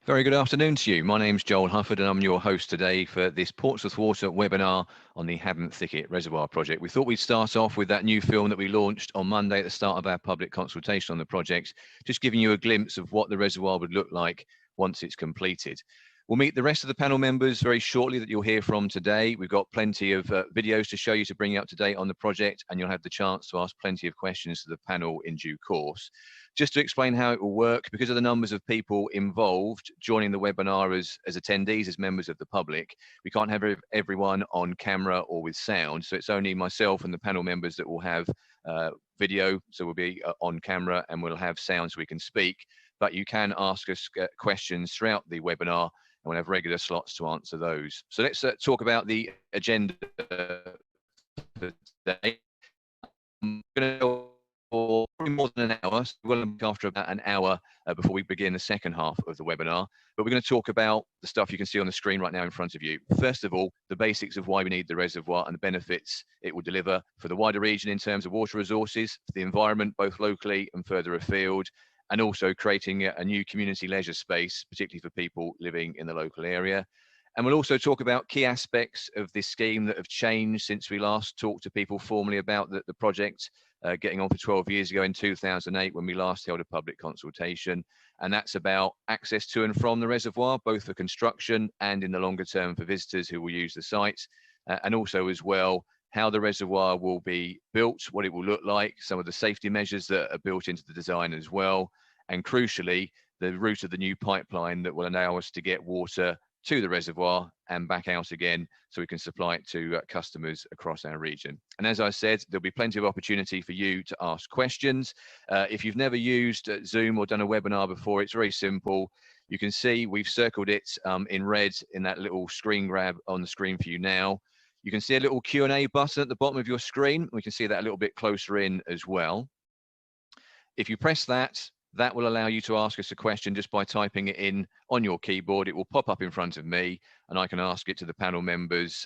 Very good afternoon to you. My name's Joel Hufford and I'm your host today for this Portsmouth Water webinar on the Havant Thicket Reservoir project. We thought we'd start off with that new film that we launched on Monday at the start of our public consultation on the project, just giving you a glimpse of what the reservoir would look like once it's completed. We'll meet the rest of the panel members very shortly that you'll hear from today. We've got plenty of videos to show you to bring you up to date on the project, and you'll have the chance to ask plenty of questions to the panel in due course. Just to explain how it will work, because of the numbers of people involved joining the webinar as attendees, as members of the public, we can't have everyone on camera or with sound. So it's only myself and the panel members that will have video. So we'll be on camera and we'll have sound so we can speak. But you can ask us questions throughout the webinar and we'll have regular slots to answer those. So let's talk about the agenda for today. I'm going to go for probably more than an hour. So we're going to look after about an hour before we begin the second half of the webinar. But we're going to talk about the stuff you can see on the screen right now in front of you. First of all, the basics of why we need the reservoir and the benefits it will deliver for the wider region in terms of water resources, for the environment, both locally and further afield, and also creating a new community leisure space, particularly for people living in the local area. And we'll also talk about key aspects of this scheme that have changed since we last talked to people formally about the project, getting on for 12 years ago in 2008 when we last held a public consultation. And that's about access to and from the reservoir, both for construction and in the longer term for visitors who will use the site. And also as well, how the reservoir will be built, what it will look like, some of the safety measures that are built into the design as well. And crucially, the route of the new pipeline that will allow us to get water to the reservoir and back out again so we can supply it to customers across our region. And as I said, there'll be plenty of opportunity for you to ask questions. If you've never used Zoom or done a webinar before, it's very simple. You can see we've circled it in red in that little screen grab on the screen for you now. You can see a little Q&A button at the bottom of your screen. We can see that a little bit closer in as well. If you press that, that will allow you to ask us a question just by typing it in on your keyboard. It will pop up in front of me and I can ask it to the panel members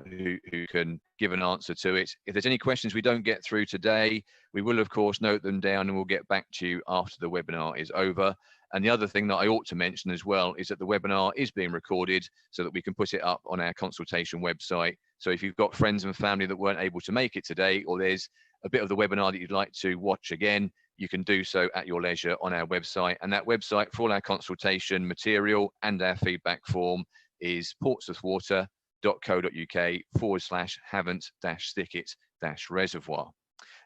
who can give an answer to it. If there's any questions we don't get through today, we will of course note them down and we'll get back to you after the webinar is over. And the other thing that I ought to mention as well is that the webinar is being recorded so that we can put it up on our consultation website. So if you've got friends and family that weren't able to make it today, or there's a bit of the webinar that you'd like to watch again, you can do so at your leisure on our website. And that website for all our consultation material and our feedback form is portsmouthwater.co.uk/Havant-Thicket-Reservoir.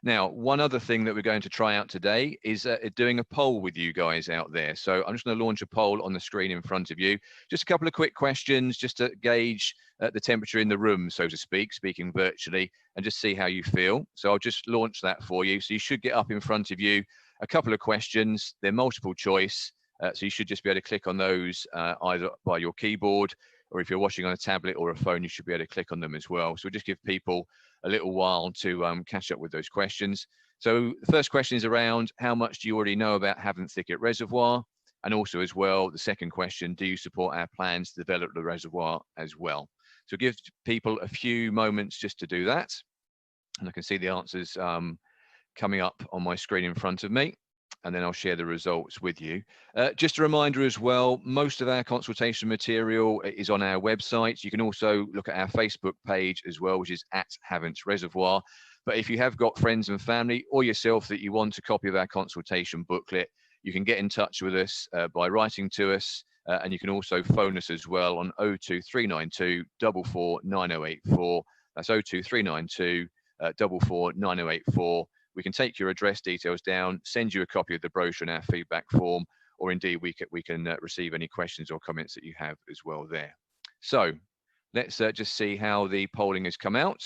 Now, one other thing that we're going to try out today is doing a poll with you guys out there. So I'm just going to launch a poll on the screen in front of you. Just a couple of quick questions just to gauge the temperature in the room, so to speak, speaking virtually, and just see how you feel. So I'll just launch that for you. So you should get up in front of you a couple of questions. They're multiple choice. So you should just be able to click on those either by your keyboard, or if you're watching on a tablet or a phone, you should be able to click on them as well. So we'll just give people a little while to catch up with those questions. So the first question is around how much do you already know about Havant Thicket Reservoir? And also as well, the second question, do you support our plans to develop the reservoir as well? So give people a few moments just to do that. And I can see the answers coming up on my screen in front of me. And then I'll share the results with you. Just a reminder as well, most of our consultation material is on our website. You can also look at our Facebook page as well, which is @Havant Reservoir. But if you have got friends and family or yourself that you want a copy of our consultation booklet, you can get in touch with us by writing to us. And you can also phone us as well on 02392 44 9084. That's 02392 44 9084. We can take your address details down, send you a copy of the brochure and our feedback form, or indeed we can receive any questions or comments that you have as well there. So let's just see how the polling has come out.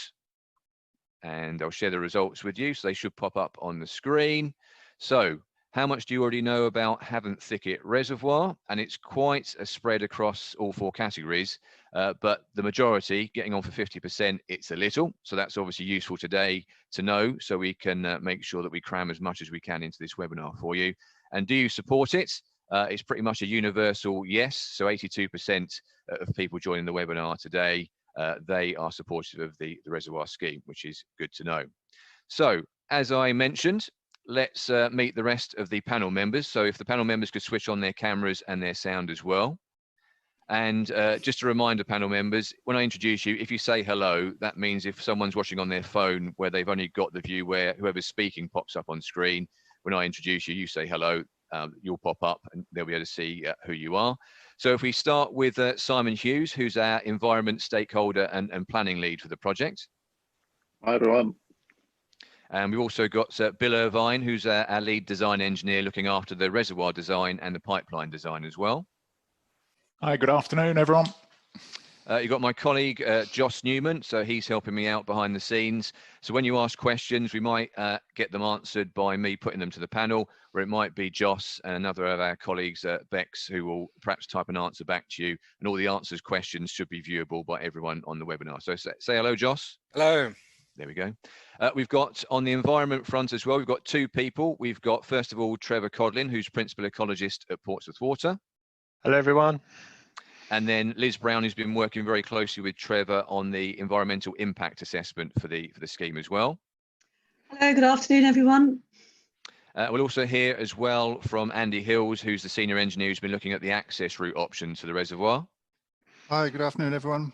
And I'll share the results with you. So they should pop up on the screen. So how much do you already know about Havant Thicket Reservoir? And it's quite a spread across all four categories, but the majority, getting on for 50%, it's a little. So that's obviously useful today to know, so we can make sure that we cram as much as we can into this webinar for you. And do you support it? It's pretty much a universal yes. So 82% of people joining the webinar today, they are supportive of the reservoir scheme, which is good to know. So as I mentioned, let's meet the rest of the panel members. So if the panel members could switch on their cameras and their sound as well. And just a reminder, panel members, when I introduce you, if you say hello, that means if someone's watching on their phone where they've only got the view where whoever's speaking pops up on screen, when I introduce you, you say hello, you'll pop up and they'll be able to see who you are. So if we start with Simon Hughes, who's our environment stakeholder and planning lead for the project. Hi, everyone. And we've also got Bill Irvine, who's our lead design engineer looking after the reservoir design and the pipeline design as well. Hi, good afternoon, everyone. You've got my colleague, Joss Newman, so he's helping me out behind the scenes. So when you ask questions, we might get them answered by me putting them to the panel, or it might be Joss and another of our colleagues, Bex, who will perhaps type an answer back to you. And all the answers, questions should be viewable by everyone on the webinar. So say hello, Joss. Hello. There we go. We've got on the environment front as well, we've got two people. We've got, first of all, Trevor Codlin, who's Principal Ecologist at Portsmouth Water. Hello, everyone. And then Liz Brown, who's been working very closely with Trevor on the environmental impact assessment for the scheme as well. Hello, good afternoon, everyone. We'll also hear as well from Andy Hills, who's the senior engineer who's been looking at the access route options for the reservoir. Hi, good afternoon, everyone.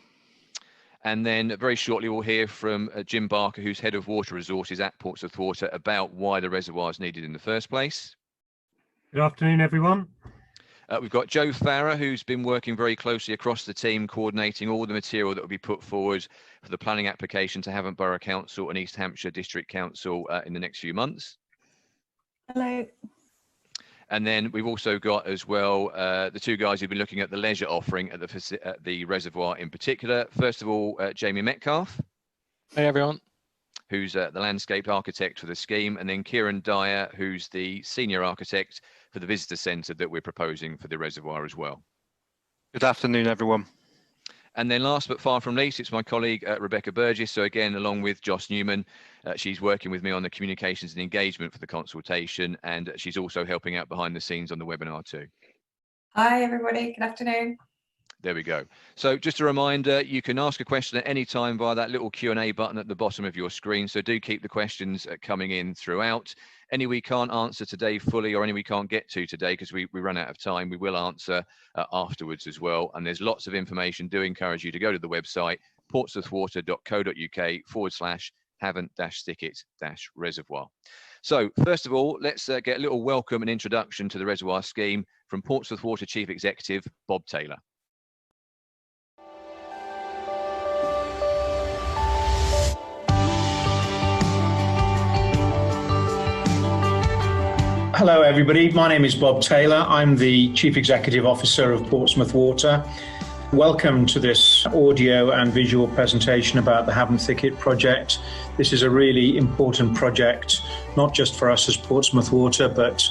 And then very shortly, we'll hear from Jim Barker, who's head of water resources at Portsmouth Water, about why the reservoir is needed in the first place. Good afternoon, everyone. We've got Joe Farrer, who's been working very closely across the team, coordinating all the material that will be put forward for the planning application to Havant Borough Council and East Hampshire District Council in the next few months. Hello. And then we've also got as well the two guys who've been looking at the leisure offering at the reservoir in particular. First of all, Jamie Metcalf. Hey, everyone. Who's the landscape architect for the scheme, and then Kieran Dyer, who's the senior architect for the visitor centre that we're proposing for the reservoir as well. Good afternoon, everyone. And then last but far from least, it's my colleague Rebecca Burgess. So again, along with Joss Newman, she's working with me on the communications and engagement for the consultation, and she's also helping out behind the scenes on the webinar too. Hi, everybody. Good afternoon. There we go. So just a reminder, you can ask a question at any time via that little Q&A button at the bottom of your screen. So do keep the questions coming in throughout. Any we can't answer today fully, or any we can't get to today because we run out of time, we will answer afterwards as well. And there's lots of information. Do encourage you to go to the website, portsmouthwater.co.uk/Havant-Thicket-Reservoir. So first of all, let's get a little welcome and introduction to the reservoir scheme from Portsmouth Water Chief Executive, Bob Taylor. Hello, everybody. My name is Bob Taylor. I'm the Chief Executive Officer of Portsmouth Water. Welcome to this audio and visual presentation about the Havant Thicket project. This is a really important project, not just for us as Portsmouth Water, but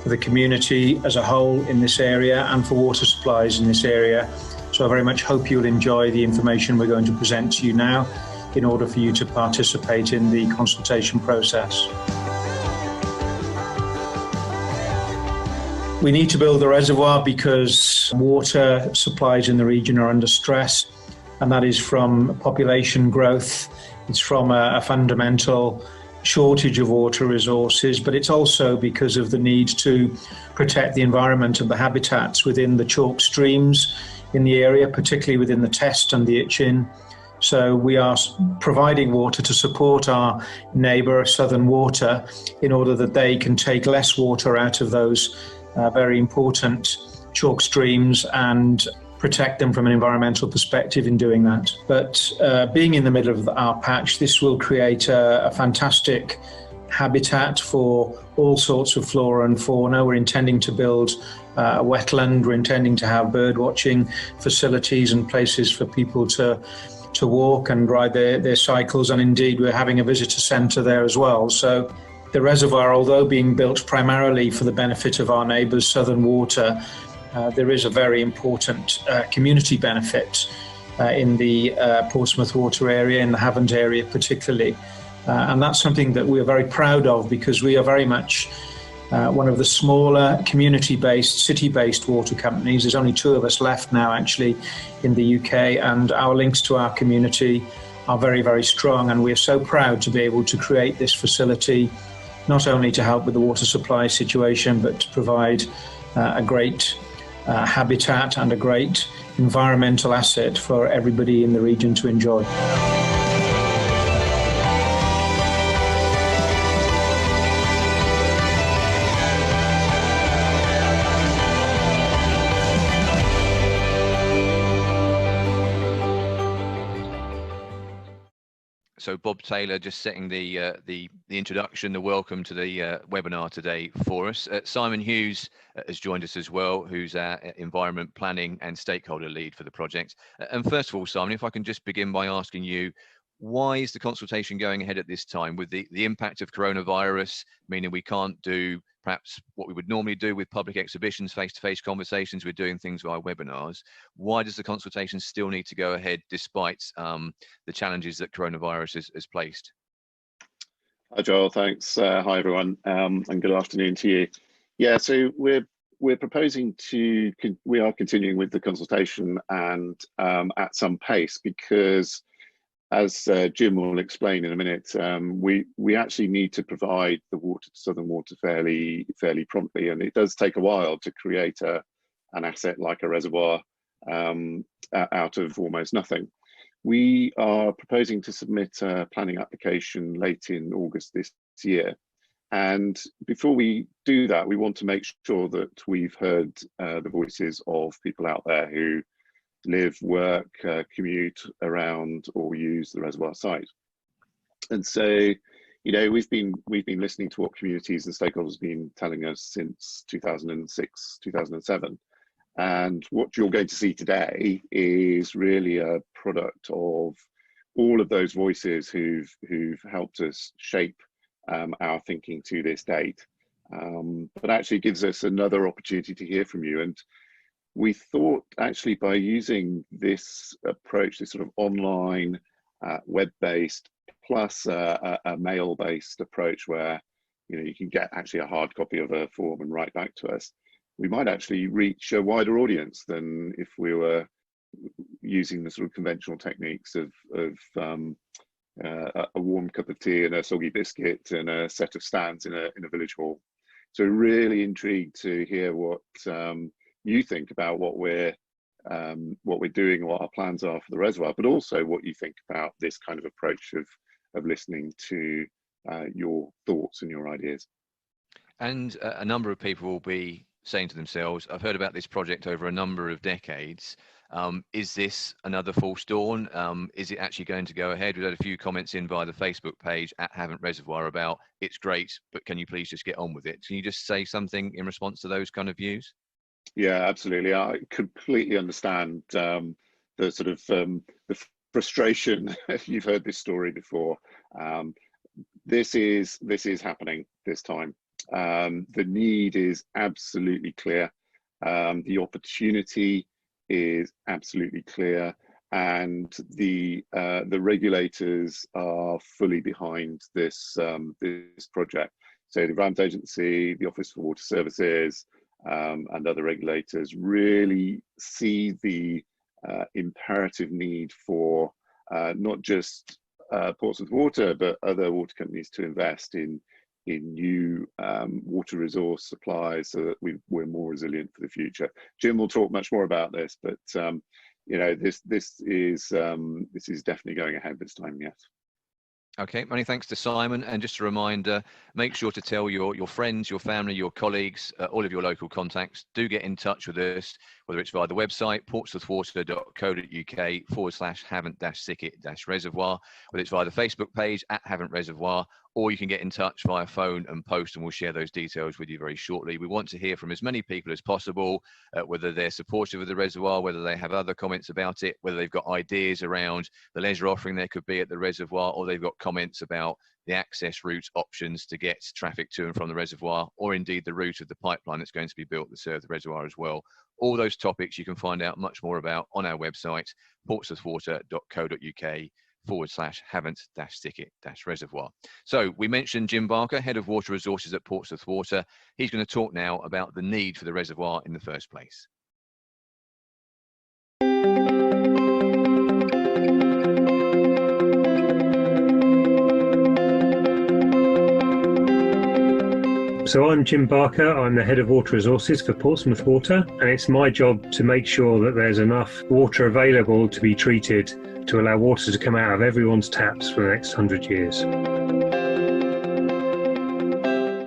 for the community as a whole in this area and for water supplies in this area. So I very much hope you'll enjoy the information we're going to present to you now in order for you to participate in the consultation process. We need to build the reservoir because water supplies in the region are under stress, and that is from population growth. It's from a fundamental shortage of water resources, but it's also because of the need to protect the environment and the habitats within the chalk streams in the area, particularly within the Test and the Itchin. So we are providing water to support our neighbour, Southern Water, in order that they can take less water out of those very important chalk streams and protect them from an environmental perspective in doing that. But being in the middle of our patch, this will create a fantastic habitat for all sorts of flora and fauna. We're intending to build a wetland. We're intending to have bird watching facilities and places for people to walk and ride their cycles. And indeed, we're having a visitor centre there as well. So the reservoir, although being built primarily for the benefit of our neighbours, Southern Water, there is a very important community benefit in the Portsmouth Water area, in the Havant area particularly. And that's something that we're very proud of because we are very much one of the smaller community-based, city-based water companies. There's only two of us left now actually in the UK, and our links to our community are very, very strong. And we're so proud to be able to create this facility not only to help with the water supply situation, but to provide a great habitat and a great environmental asset for everybody in the region to enjoy. So Bob Taylor just setting the introduction, the welcome to the webinar today for us. Simon Hughes has joined us as well, who's our environment planning and stakeholder lead for the project. And first of all, Simon, if I can just begin by asking you, why is the consultation going ahead at this time with the impact of coronavirus, meaning we can't do perhaps what we would normally do with public exhibitions, face-to-face conversations, we're doing things via webinars. Why does the consultation still need to go ahead despite the challenges that coronavirus has placed? Hi, Joel. Thanks. Hi, everyone, and good afternoon to you. Yeah, so we're proposing we are continuing with the consultation and at some pace because, as Jim will explain in a minute, we actually need to provide the water to Southern Water fairly promptly, and it does take a while to create an asset like a reservoir out of almost nothing. We are proposing to submit a planning application late in August this year, and before we do that, we want to make sure that we've heard the voices of people out there who live, work, commute around or use the reservoir site. And so, you know, we've been listening to what communities and stakeholders have been telling us since 2006, 2007. And what you're going to see today is really a product of all of those voices who've helped us shape our thinking to this date. But actually gives us another opportunity to hear from you. And we thought actually by using this approach, this sort of online, web-based, plus a mail-based approach where you can get actually a hard copy of a form and write back to us, we might actually reach a wider audience than if we were using the sort of conventional techniques of a warm cup of tea and a soggy biscuit and a set of stands in a village hall. So really intrigued to hear what you think about what we're doing, what our plans are for the reservoir, but also what you think about this kind of approach of listening to your thoughts and your ideas. And a number of people will be saying to themselves, I've heard about this project over a number of decades. Is this another false dawn? Is it actually going to go ahead? We've had a few comments in via the Facebook page at Havant Reservoir about it's great, but can you please just get on with it? Can you just say something in response to those kind of views? Yeah, absolutely. I completely understand the sort of the frustration. You've heard this story before. This is happening this time. The need is absolutely clear. The opportunity is absolutely clear, and the regulators are fully behind this this project. So the Environment Agency, the Office for Water Services, and other regulators really see the imperative need for not just Portsmouth Water, but other water companies to invest in new water resource supplies so that we're more resilient for the future. Jim will talk much more about this, but you know, this is definitely going ahead this time, yes. Okay, many thanks to Simon. And just a reminder, make sure to tell your friends, your family, your colleagues, all of your local contacts, do get in touch with us, whether it's via the website, portsmouthwater.co.uk/Havant-Thicket-Reservoir, whether it's via the Facebook page at Havant Reservoir, or you can get in touch via phone and post, and we'll share those details with you very shortly. We want to hear from as many people as possible, whether they're supportive of the reservoir, whether they have other comments about it, whether they've got ideas around the leisure offering there could be at the reservoir, or they've got comments about the access route options to get traffic to and from the reservoir, or indeed the route of the pipeline that's going to be built to serve the reservoir as well. All those topics you can find out much more about on our website, portsmouthwater.co.uk/Havant-Thicket-Reservoir. So we mentioned Jim Barker, Head of Water Resources at Portsmouth Water. He's going to talk now about the need for the reservoir in the first place. So I'm Jim Barker, I'm the Head of Water Resources for Portsmouth Water, and it's my job to make sure that there's enough water available to be treated to allow water to come out of everyone's taps for the next 100 years.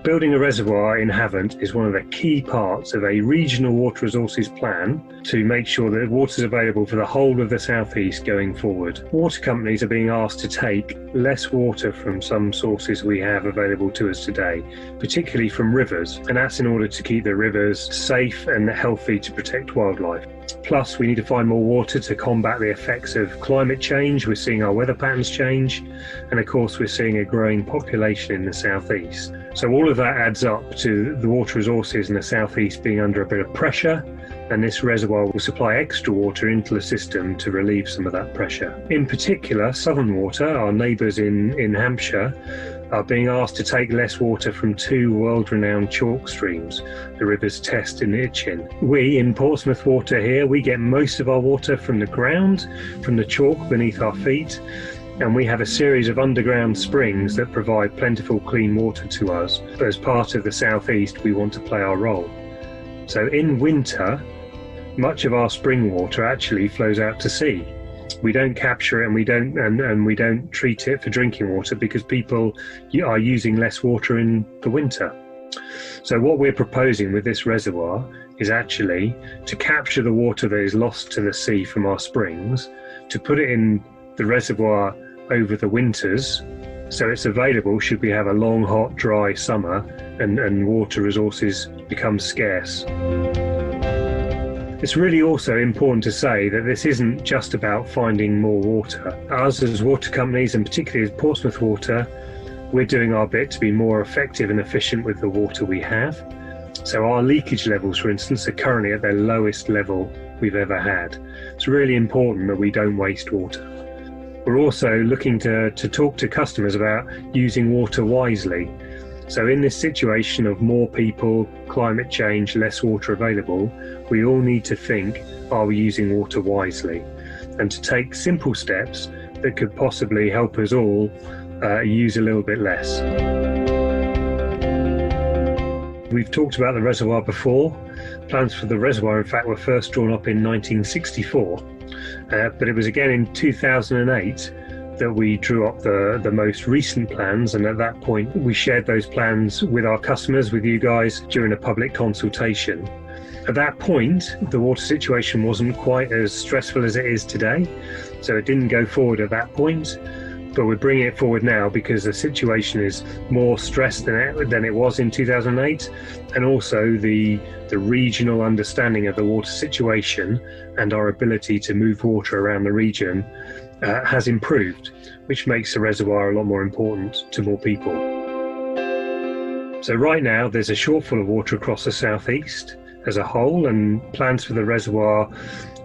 Building a reservoir in Havant is one of the key parts of a regional water resources plan to make sure that water is available for the whole of the South East going forward. Water companies are being asked to take less water from some sources we have available to us today, particularly from rivers, and that's in order to keep the rivers safe and healthy to protect wildlife. Plus, we need to find more water to combat the effects of climate change. We're seeing our weather patterns change, and of course we're seeing a growing population in the southeast. So all of that adds up to the water resources in the southeast being under a bit of pressure, and this reservoir will supply extra water into the system to relieve some of that pressure. In particular, Southern Water, our neighbours in Hampshire, are being asked to take less water from two world-renowned chalk streams, the rivers Test and Itchen. We, in Portsmouth Water here, we get most of our water from the ground, from the chalk beneath our feet, and we have a series of underground springs that provide plentiful clean water to us. But as part of the southeast, we want to play our role. So in winter, much of our spring water actually flows out to sea. We don't capture it, and we don't treat it for drinking water because people are using less water in the winter. So what we're proposing with this reservoir is actually to capture the water that is lost to the sea from our springs, to put it in the reservoir over the winters, so it's available should we have a long, hot, dry summer and water resources become scarce. It's really also important to say that this isn't just about finding more water. Us as water companies, and particularly as Portsmouth Water, we're doing our bit to be more effective and efficient with the water we have. So our leakage levels, for instance, are currently at their lowest level we've ever had. It's really important that we don't waste water. We're also looking to talk to customers about using water wisely. So in this situation of more people, climate change, less water available, we all need to think, are we using water wisely? And to take simple steps that could possibly help us all use a little bit less. We've talked about the reservoir before. Plans for the reservoir, in fact, were first drawn up in 1964, but it was again in 2008 that we drew up the most recent plans, and at that point we shared those plans with our customers, with you guys, during a public consultation. At that point, the water situation wasn't quite as stressful as it is today, so it didn't go forward at that point, but we're bringing it forward now because the situation is more stressed than it was in 2008, and also the regional understanding of the water situation and our ability to move water around the region has improved, which makes the reservoir a lot more important to more people. So right now there's a shortfall of water across the southeast as a whole, and plans for the reservoir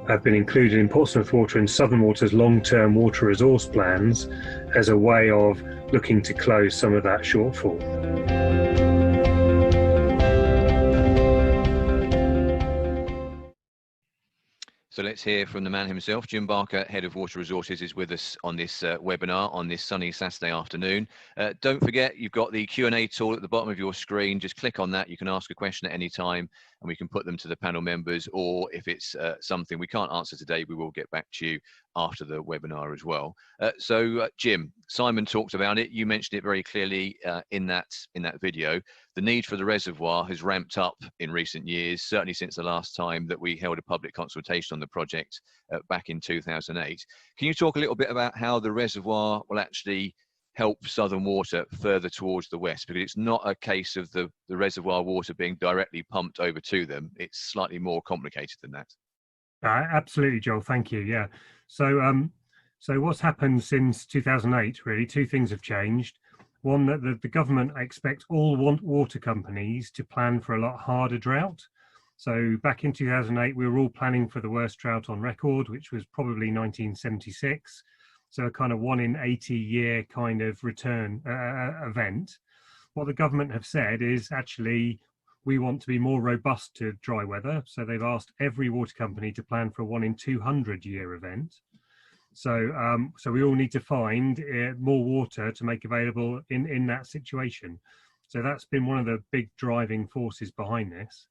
have been included in Portsmouth Water and Southern Water's long-term water resource plans as a way of looking to close some of that shortfall. So let's hear from the man himself. Jim Barker, Head of Water Resources, is with us on this webinar on this sunny Saturday afternoon. Don't forget, you've got the Q&A tool at the bottom of your screen. Just click on that. You can ask a question at any time, and we can put them to the panel members, or if it's something we can't answer today, we will get back to you after the webinar as well. Jim, Simon talked about it. You mentioned it very clearly in that video. The need for the reservoir has ramped up in recent years, certainly since the last time that we held a public consultation on the project back in 2008. Can you talk a little bit about how the reservoir will actually help Southern Water further towards the west? Because it's not a case of the reservoir water being directly pumped over to them. It's slightly more complicated than that. Absolutely, Joel. Thank you. Yeah. So what's happened since 2008, really, two things have changed. One, that the government expects all water companies to plan for a lot harder drought. So back in 2008, we were all planning for the worst drought on record, which was probably 1976. So a kind of 1 in 80 year kind of return event. What the government have said is actually we want to be more robust to dry weather. So they've asked every water company to plan for a 1 in 200 year event. So we all need to find more water to make available in that situation. So that's been one of the big driving forces behind this.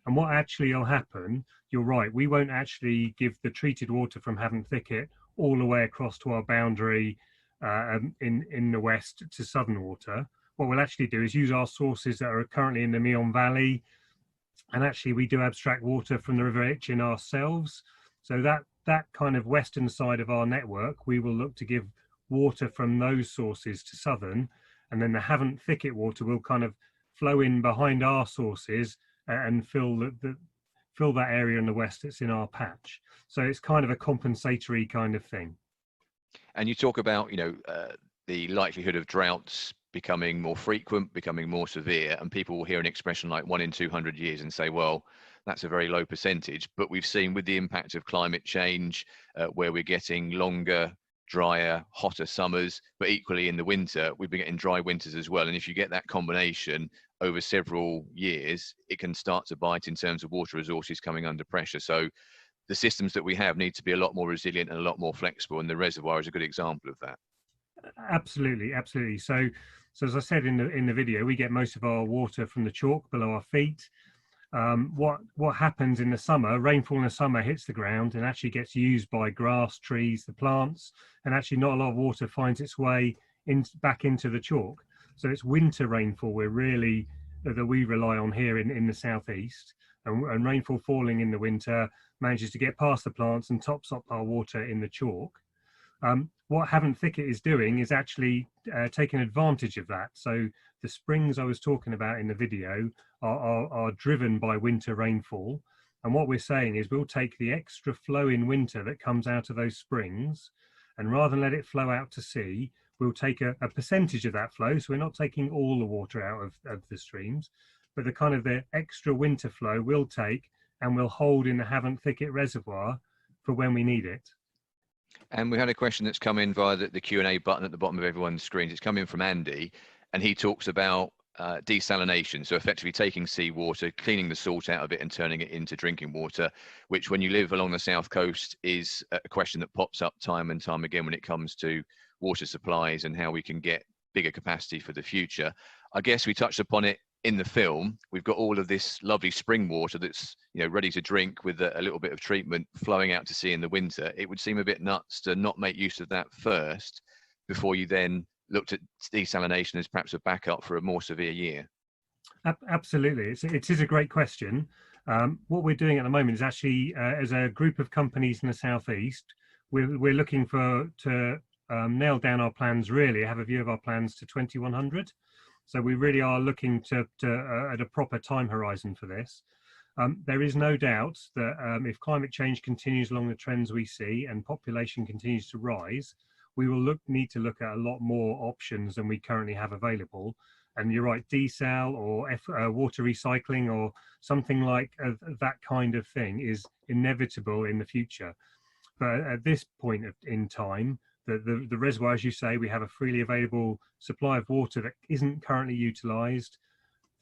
And what actually will happen, you're right, we won't actually give the treated water from Havant Thicket all the way across to our boundary in the west to Southern Water. What we'll actually do is use our sources that are currently in the Meon Valley, and actually we do abstract water from the River Itchen ourselves. So that kind of western side of our network, we will look to give water from those sources to Southern, and then the Havant Thicket water will kind of flow in behind our sources and fill that area in the west that's in our patch. So it's kind of a compensatory kind of thing. And you talk about, the likelihood of droughts becoming more frequent, becoming more severe, and people will hear an expression like 1 in 200 years and say, well, that's a very low percentage. But we've seen with the impact of climate change, where we're getting longer, drier, hotter summers, but equally in the winter, we've been getting dry winters as well. And if you get that combination over several years, it can start to bite in terms of water resources coming under pressure. So the systems that we have need to be a lot more resilient and a lot more flexible, and the reservoir is a good example of that. Absolutely, absolutely. So as I said in the video, we get most of our water from the chalk below our feet. What happens in the summer, rainfall in the summer hits the ground and actually gets used by grass, trees, the plants, and actually not a lot of water finds its way back into the chalk. So it's winter rainfall that we rely on here in the southeast, and rainfall falling in the winter manages to get past the plants and tops up our water in the chalk. What Havant Thicket is doing is actually taking advantage of that. So the springs I was talking about in the video are driven by winter rainfall. And what we're saying is we'll take the extra flow in winter that comes out of those springs, and rather than let it flow out to sea, we'll take a percentage of that flow. So we're not taking all the water out of the streams, but the extra winter flow we'll take and we'll hold in the Havant Thicket Reservoir for when we need it. And we had a question that's come in via the Q&A button at the bottom of everyone's screens. It's come in from Andy, and he talks about desalination. So effectively taking seawater, cleaning the salt out of it and turning it into drinking water, which when you live along the south coast is a question that pops up time and time again when it comes to water supplies and how we can get bigger capacity for the future. I guess we touched upon it in the film. We've got all of this lovely spring water that's ready to drink with a little bit of treatment flowing out to sea in the winter. It would seem a bit nuts to not make use of that first before you then looked at desalination as perhaps a backup for a more severe year. Absolutely, it is a great question. What we're doing at the moment is actually, as a group of companies in the southeast, we're looking to nail down our plans, really have a view of our plans to 2100. So we really are looking to at a proper time horizon for this. There is no doubt that if climate change continues along the trends we see and population continues to rise, we will need to look at a lot more options than we currently have available. And you're right, desal or water recycling or something like that kind of thing is inevitable in the future. But at this point in time, the reservoir, as you say, we have a freely available supply of water that isn't currently utilised,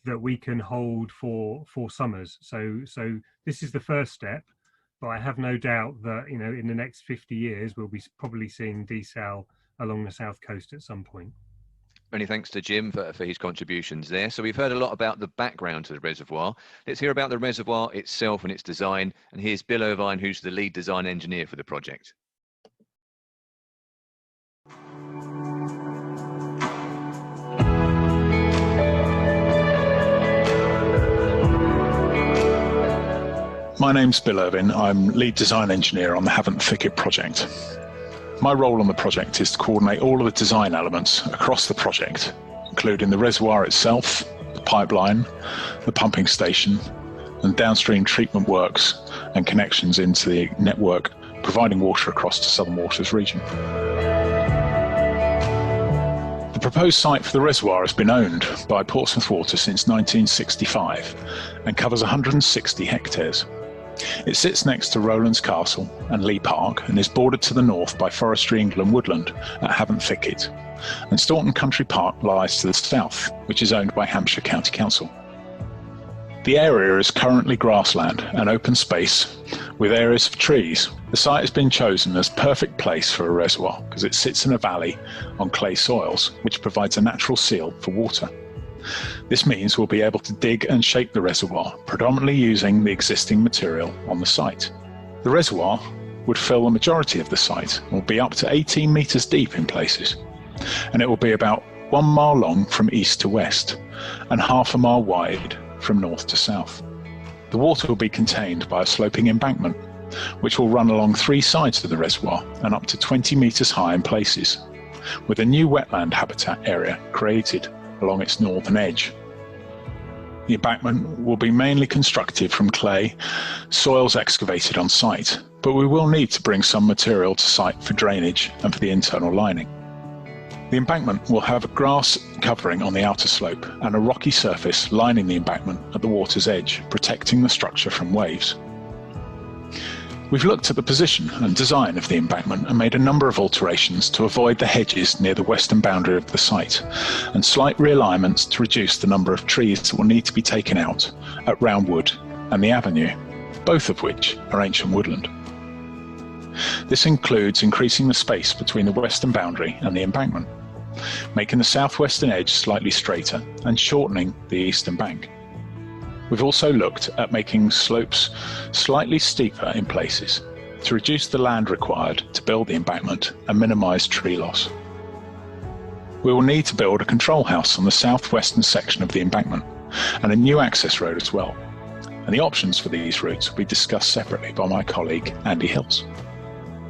that we can hold for summers. So this is the first step, but I have no doubt that in the next 50 years we'll be probably seeing desal along the south coast at some point. Many thanks to Jim for his contributions there. So we've heard a lot about the background to the reservoir. Let's hear about the reservoir itself and its design. And here's Bill Irvine, who's the lead design engineer for the project. My name's Bill Irvine. I'm lead design engineer on the Havant Thicket project. My role on the project is to coordinate all of the design elements across the project, including the reservoir itself, the pipeline, the pumping station, and downstream treatment works and connections into the network, providing water across to Southern Waters region. The proposed site for the reservoir has been owned by Portsmouth Water since 1965 and covers 160 hectares. It sits next to Rowlands Castle and Lee Park and is bordered to the north by Forestry England woodland at Havant Thicket, and Storton Country Park lies to the south, which is owned by Hampshire County Council. The area is currently grassland and open space with areas of trees. The site has been chosen as perfect place for a reservoir because it sits in a valley on clay soils, which provides a natural seal for water. This means we'll be able to dig and shape the reservoir, predominantly using the existing material on the site. The reservoir would fill the majority of the site and will be up to 18 metres deep in places, and it will be about 1 mile long from east to west and half a mile wide from north to south. The water will be contained by a sloping embankment, which will run along 3 sides of the reservoir and up to 20 metres high in places, with a new wetland habitat area created along its northern edge. The embankment will be mainly constructed from clay, soils excavated on site, but we will need to bring some material to site for drainage and for the internal lining. The embankment will have a grass covering on the outer slope and a rocky surface lining the embankment at the water's edge, protecting the structure from waves. We've looked at the position and design of the embankment and made a number of alterations to avoid the hedges near the western boundary of the site, and slight realignments to reduce the number of trees that will need to be taken out at Round Wood and the Avenue, both of which are ancient woodland. This includes increasing the space between the western boundary and the embankment, making the southwestern edge slightly straighter and shortening the eastern bank. We've also looked at making slopes slightly steeper in places to reduce the land required to build the embankment and minimise tree loss. We will need to build a control house on the southwestern section of the embankment and a new access road as well, and the options for these routes will be discussed separately by my colleague Andy Hills.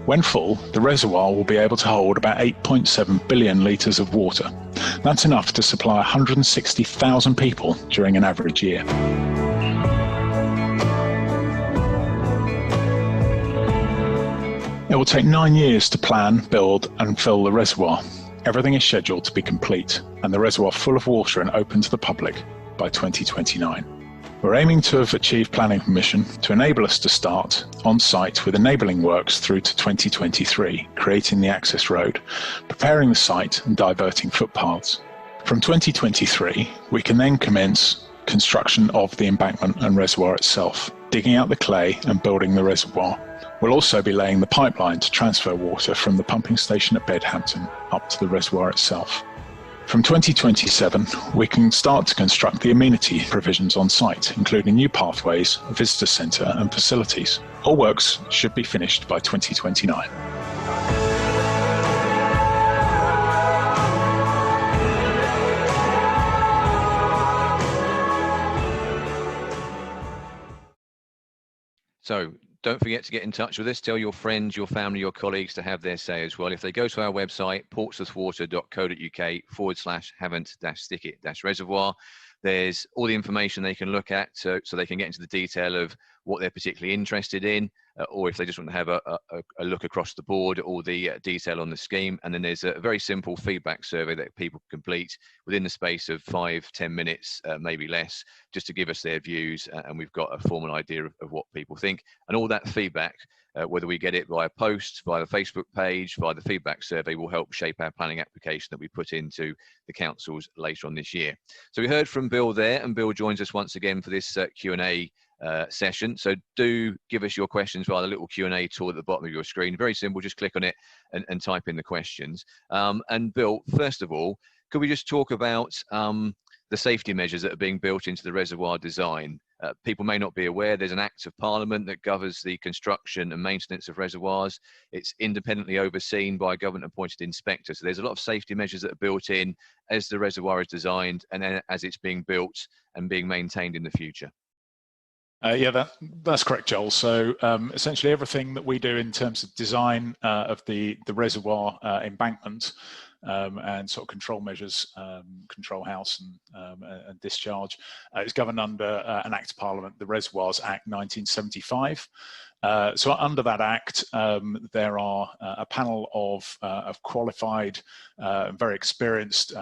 When full, the reservoir will be able to hold about 8.7 billion litres of water. That's enough to supply 160,000 people during an average year. It will take 9 years to plan, build and fill the reservoir. Everything is scheduled to be complete and the reservoir full of water and open to the public by 2029. We're aiming to have achieved planning permission to enable us to start on site with enabling works through to 2023, creating the access road, preparing the site and diverting footpaths. From 2023, we can then commence construction of the embankment and reservoir itself, digging out the clay and building the reservoir. We'll also be laying the pipeline to transfer water from the pumping station at Bedhampton up to the reservoir itself. From 2027, we can start to construct the amenity provisions on site, including new pathways, a visitor centre and facilities. All works should be finished by 2029. So don't forget to get in touch with us. Tell your friends, your family, your colleagues to have their say as well. If they go to our website, portsmouthwater.co.uk/Havant-Thicket-Reservoir, there's all the information they can look at so they can get into the detail of what they're particularly interested in, or if they just want to have a look across the board at all the detail on the scheme. And then there's a very simple feedback survey that people can complete within the space of 5-10 minutes, maybe less, just to give us their views, and we've got a formal idea of what people think. And all that feedback, whether we get it via post, via the Facebook page, via the feedback survey, will help shape our planning application that we put into the councils later on this year. So we heard from Bill there, and Bill joins us once again for this Q&A session. So do give us your questions via the little Q&A tool at the bottom of your screen. Very simple, just click on it and type in the questions. And Bill, first of all, could we just talk about the safety measures that are being built into the reservoir design? People may not be aware there's an Act of Parliament that governs the construction and maintenance of reservoirs. It's independently overseen by a government-appointed inspector. So there's a lot of safety measures that are built in as the reservoir is designed and then as it's being built and being maintained in the future. Yeah, that's correct, Joel. So essentially everything that we do in terms of design of the reservoir embankment and sort of control measures, control house and discharge is governed under an Act of Parliament, the Reservoirs Act 1975. So under that Act, there are a panel of qualified, very experienced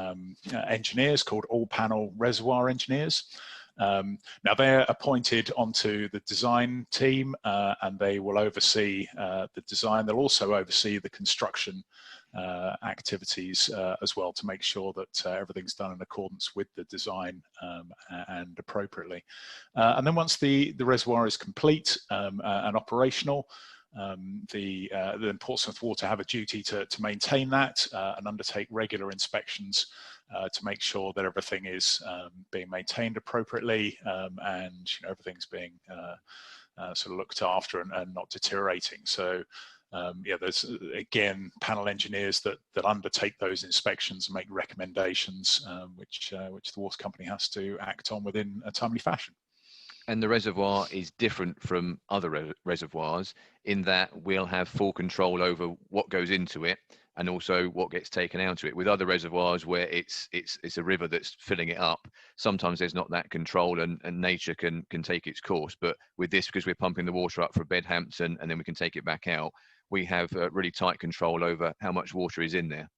engineers called all-panel reservoir engineers. Now they're appointed onto the design team and they will oversee the design. They'll also oversee the construction activities as well to make sure that everything's done in accordance with the design and appropriately. And then once the reservoir is complete and operational, the Portsmouth Water have a duty to maintain that and undertake regular inspections to make sure that everything is being maintained appropriately and everything's being sort of looked after and not deteriorating. So yeah, there's again panel engineers that undertake those inspections and make recommendations, which the water company has to act on within a timely fashion. And the reservoir is different from other reservoirs in that we'll have full control over what goes into it and also what gets taken out of it. With other reservoirs where it's a river that's filling it up, sometimes there's not that control and nature can take its course. But with this, because we're pumping the water up for Bedhampton and then we can take it back out, we have really tight control over how much water is in there.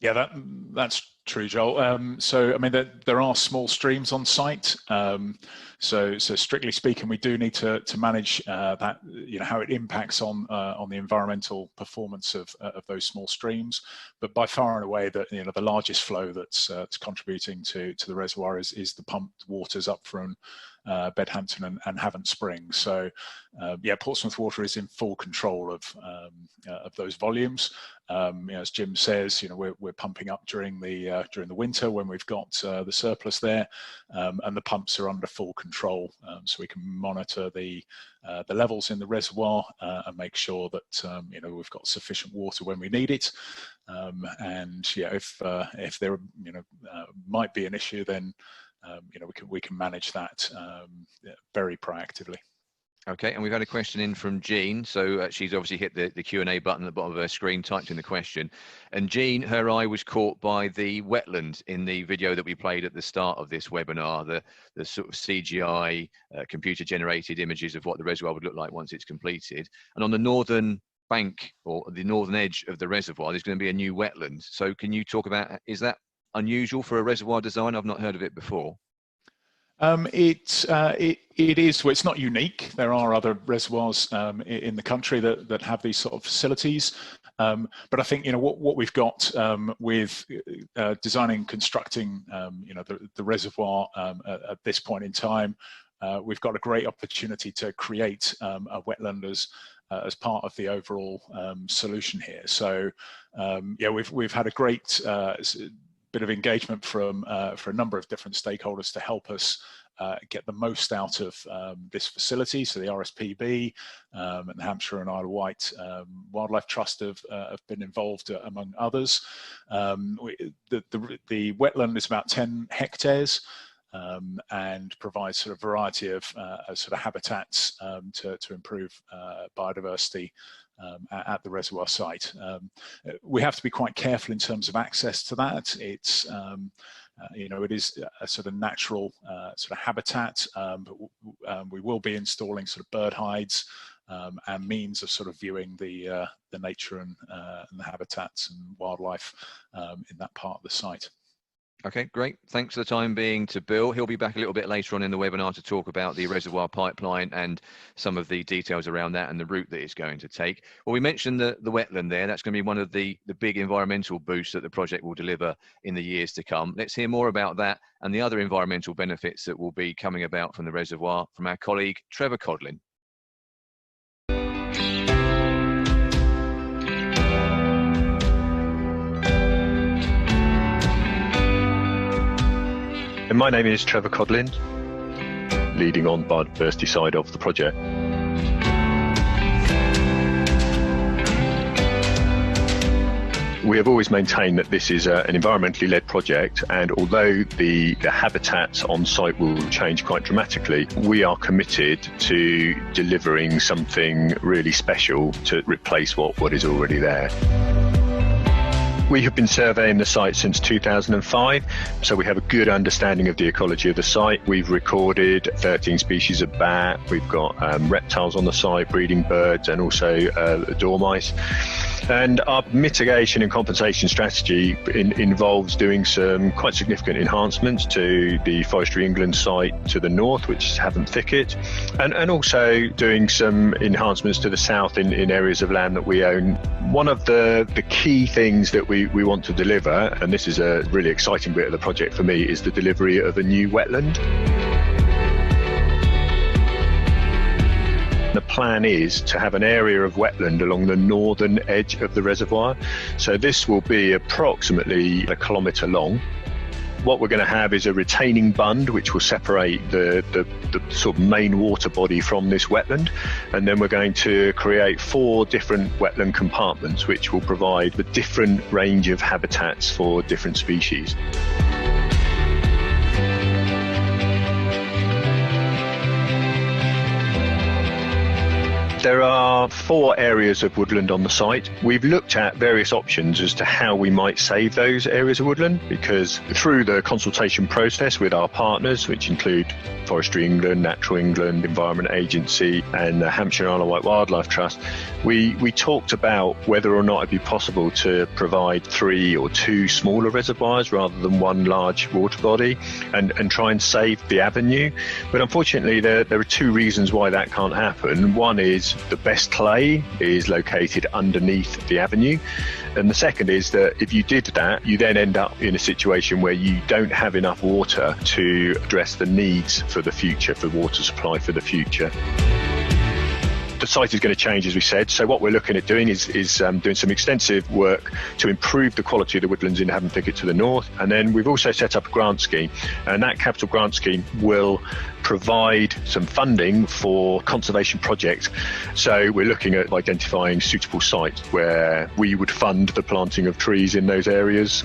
Yeah, that's true, Joel. So, I mean, there are small streams on site. So strictly speaking, we do need to manage that, how it impacts on the environmental performance of those small streams. But by far and away, the largest flow that's contributing to the reservoir is the pumped waters up from Bedhampton and Havant Springs. So, yeah, Portsmouth Water is in full control of those volumes. As Jim says, we're pumping up during the winter when we've got the surplus there, and the pumps are under full control, so we can monitor the levels in the reservoir and make sure that we've got sufficient water when we need it. And yeah, if there might be an issue, then we can manage that very proactively. Okay, and we've had a question in from Jean. So she's obviously hit the Q&A button at the bottom of her screen, typed in the question. And Jean, her eye was caught by the wetland in the video that we played at the start of this webinar, the sort of CGI computer-generated images of what the reservoir would look like once it's completed. And on the northern bank or the northern edge of the reservoir, there's going to be a new wetland. So can you talk about, is that unusual for a reservoir design? I've not heard of it before. It is. Well, it's not unique. There are other reservoirs in the country that have these sort of facilities. But I think what we've got with designing, constructing the reservoir at this point in time, we've got a great opportunity to create a wetland as part of the overall solution here. So yeah, we've had a great bit of engagement from for a number of different stakeholders to help us get the most out of this facility. So the RSPB and the Hampshire and Isle of Wight Wildlife Trust have been involved, among others. The wetland is about 10 hectares and provides sort of variety of sort of habitats to improve biodiversity at the reservoir site. We have to be quite careful in terms of access to that. It's it is a sort of natural sort of habitat, but we will be installing sort of bird hides and means of sort of viewing the nature and the habitats and wildlife in that part of the site. Okay, great. Thanks for the time being to Bill. He'll be back a little bit later on in the webinar to talk about the reservoir pipeline and some of the details around that and the route that it's going to take. Well, we mentioned the wetland there. That's going to be one of the big environmental boosts that the project will deliver in the years to come. Let's hear more about that and the other environmental benefits that will be coming about from the reservoir from our colleague, Trevor Codlin. And my name is Trevor Codlin, leading on biodiversity side of the project. We have always maintained that this is an environmentally led project, and although the habitats on site will change quite dramatically, we are committed to delivering something really special to replace what is already there. We have been surveying the site since 2005, so we have a good understanding of the ecology of the site. We've recorded 13 species of bat, we've got reptiles on the site, breeding birds, and also dormice. And our mitigation and compensation strategy involves doing some quite significant enhancements to the Forestry England site to the north, which is Havant Thicket, and also doing some enhancements to the south in areas of land that we own. One of the key things that we want to deliver, and this is a really exciting bit of the project for me, is the delivery of a new wetland. The plan is to have an area of wetland along the northern edge of the reservoir. So this will be approximately 1 kilometre long. What we're going to have is a retaining bund which will separate the sort of main water body from this wetland, and then we're going to create 4 different wetland compartments which will provide a different range of habitats for different species. There are 4 areas of woodland on the site. We've looked at various options as to how we might save those areas of woodland, because through the consultation process with our partners, which include Forestry England, Natural England, Environment Agency and the Hampshire Isle of Wight Wildlife Trust, we talked about whether or not it'd be possible to provide 3 or 2 smaller reservoirs rather than 1 large water body and try and save the avenue. But unfortunately there are 2 reasons why that can't happen. One is the best clay is located underneath the avenue, and the second is that if you did that, you then end up in a situation where you don't have enough water to address the needs for the future, for water supply for the future. The site is going to change, as we said, so what we're looking at doing is doing some extensive work to improve the quality of the woodlands in Havant Thicket to the north, and then we've also set up a grant scheme, and that capital grant scheme will provide some funding for conservation projects. So we're looking at identifying suitable sites where we would fund the planting of trees in those areas.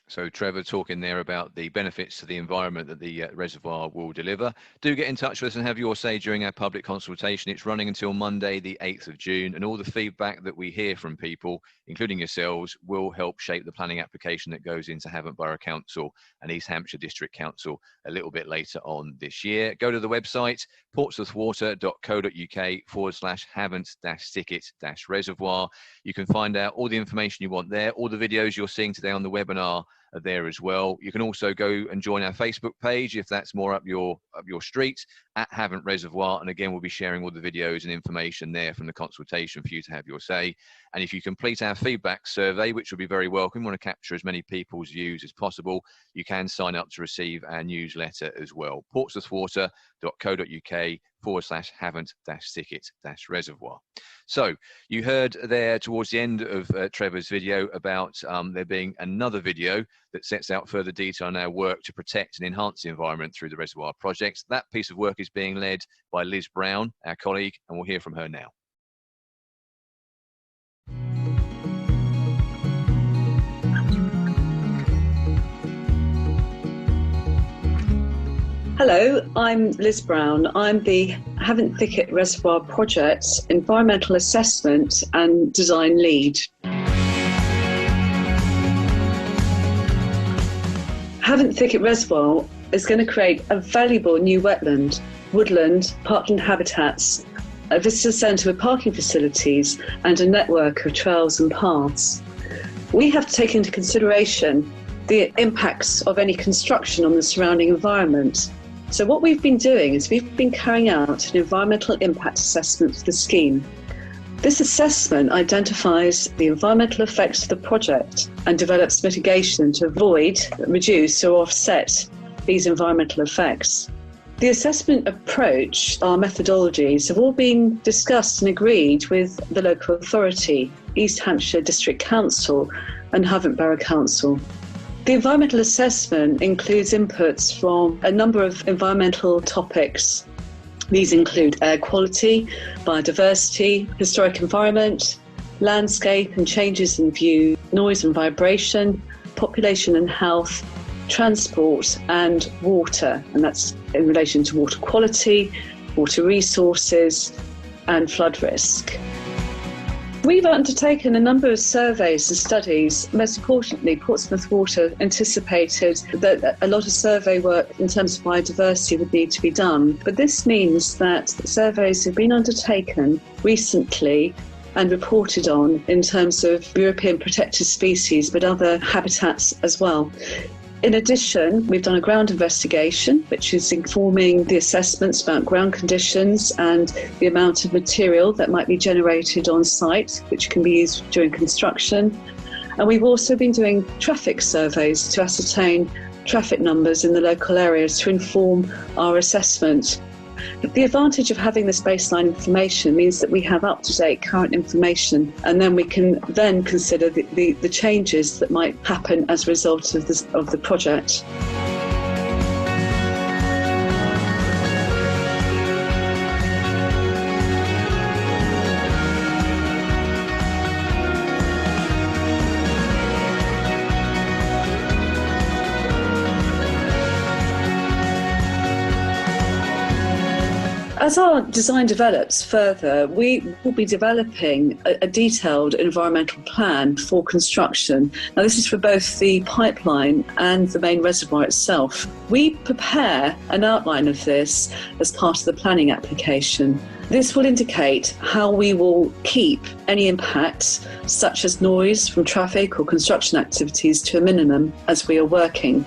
So Trevor talking there about the benefits to the environment that the reservoir will deliver. Do get in touch with us and have your say during our public consultation. It's running until Monday, the 8th of June, and all the feedback that we hear from people, including yourselves, will help shape the planning application that goes into Havant Borough Council and East Hampshire District Council a little bit later on this year. Go to the website, portsmouthwater.co.uk/Havant-Thicket-Reservoir. You can find out all the information you want there. All the videos you're seeing today on the webinar are there as well. You can also go and join our Facebook page if that's more up your street, at Havant Reservoir, and again we'll be sharing all the videos and information there from the consultation for you to have your say. And if you complete our feedback survey, which will be very welcome, we want to capture as many people's views as possible, you can sign up to receive our newsletter as well. portsmouthwater.co.uk/Havant-Thicket-Reservoir. So you heard there towards the end of Trevor's video about there being another video that sets out further detail on our work to protect and enhance the environment through the reservoir projects. That piece of work is being led by Liz Brown, our colleague, and we'll hear from her now. Hello, I'm Liz Brown. I'm the Havant Thicket Reservoir Project's Environmental Assessment and Design Lead. Havant Thicket Reservoir is going to create a valuable new wetland, woodland, parkland habitats, a visitor centre with parking facilities and a network of trails and paths. We have to take into consideration the impacts of any construction on the surrounding environment. So what we've been doing is we've been carrying out an environmental impact assessment for the scheme. This assessment identifies the environmental effects of the project and develops mitigation to avoid, reduce or offset these environmental effects. The assessment approach, our methodologies, have all been discussed and agreed with the local authority, East Hampshire District Council and Havant Borough Council. The environmental assessment includes inputs from a number of environmental topics. These include air quality, biodiversity, historic environment, landscape and changes in view, noise and vibration, population and health, transport and water, and that's in relation to water quality, water resources and flood risk. We've undertaken a number of surveys and studies. Most importantly, Portsmouth Water anticipated that a lot of survey work in terms of biodiversity would need to be done. But this means that surveys have been undertaken recently and reported on in terms of European protected species, but other habitats as well. In addition, we've done a ground investigation, which is informing the assessments about ground conditions and the amount of material that might be generated on site, which can be used during construction. And we've also been doing traffic surveys to ascertain traffic numbers in the local areas to inform our assessment. The advantage of having this baseline information means that we have up-to-date current information, and then we can then consider the changes that might happen as a result of the project. As our design develops further, we will be developing a detailed environmental plan for construction. Now, this is for both the pipeline and the main reservoir itself. We prepare an outline of this as part of the planning application. This will indicate how we will keep any impacts, such as noise from traffic or construction activities, to a minimum as we are working.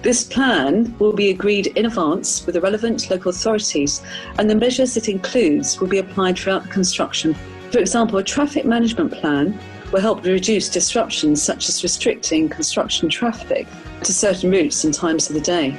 This plan will be agreed in advance with the relevant local authorities, and the measures it includes will be applied throughout the construction. For example, a traffic management plan will help reduce disruptions, such as restricting construction traffic to certain routes and times of the day.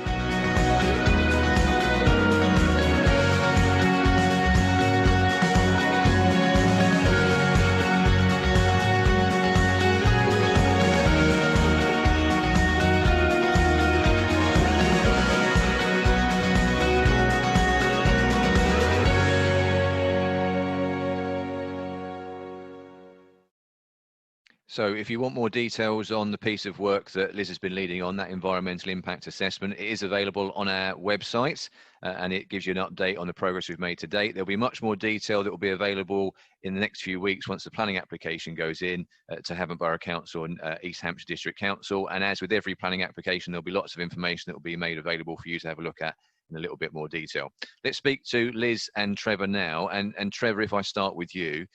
So if you want more details on the piece of work that Liz has been leading on, that environmental impact assessment, it is available on our website, and it gives you an update on the progress we've made to date. There'll be much more detail that will be available in the next few weeks once the planning application goes in to Havant Borough Council and East Hampshire District Council. And as with every planning application, there'll be lots of information that will be made available for you to have a look at in a little bit more detail. Let's speak to Liz and Trevor now. And Trevor, if I start with you,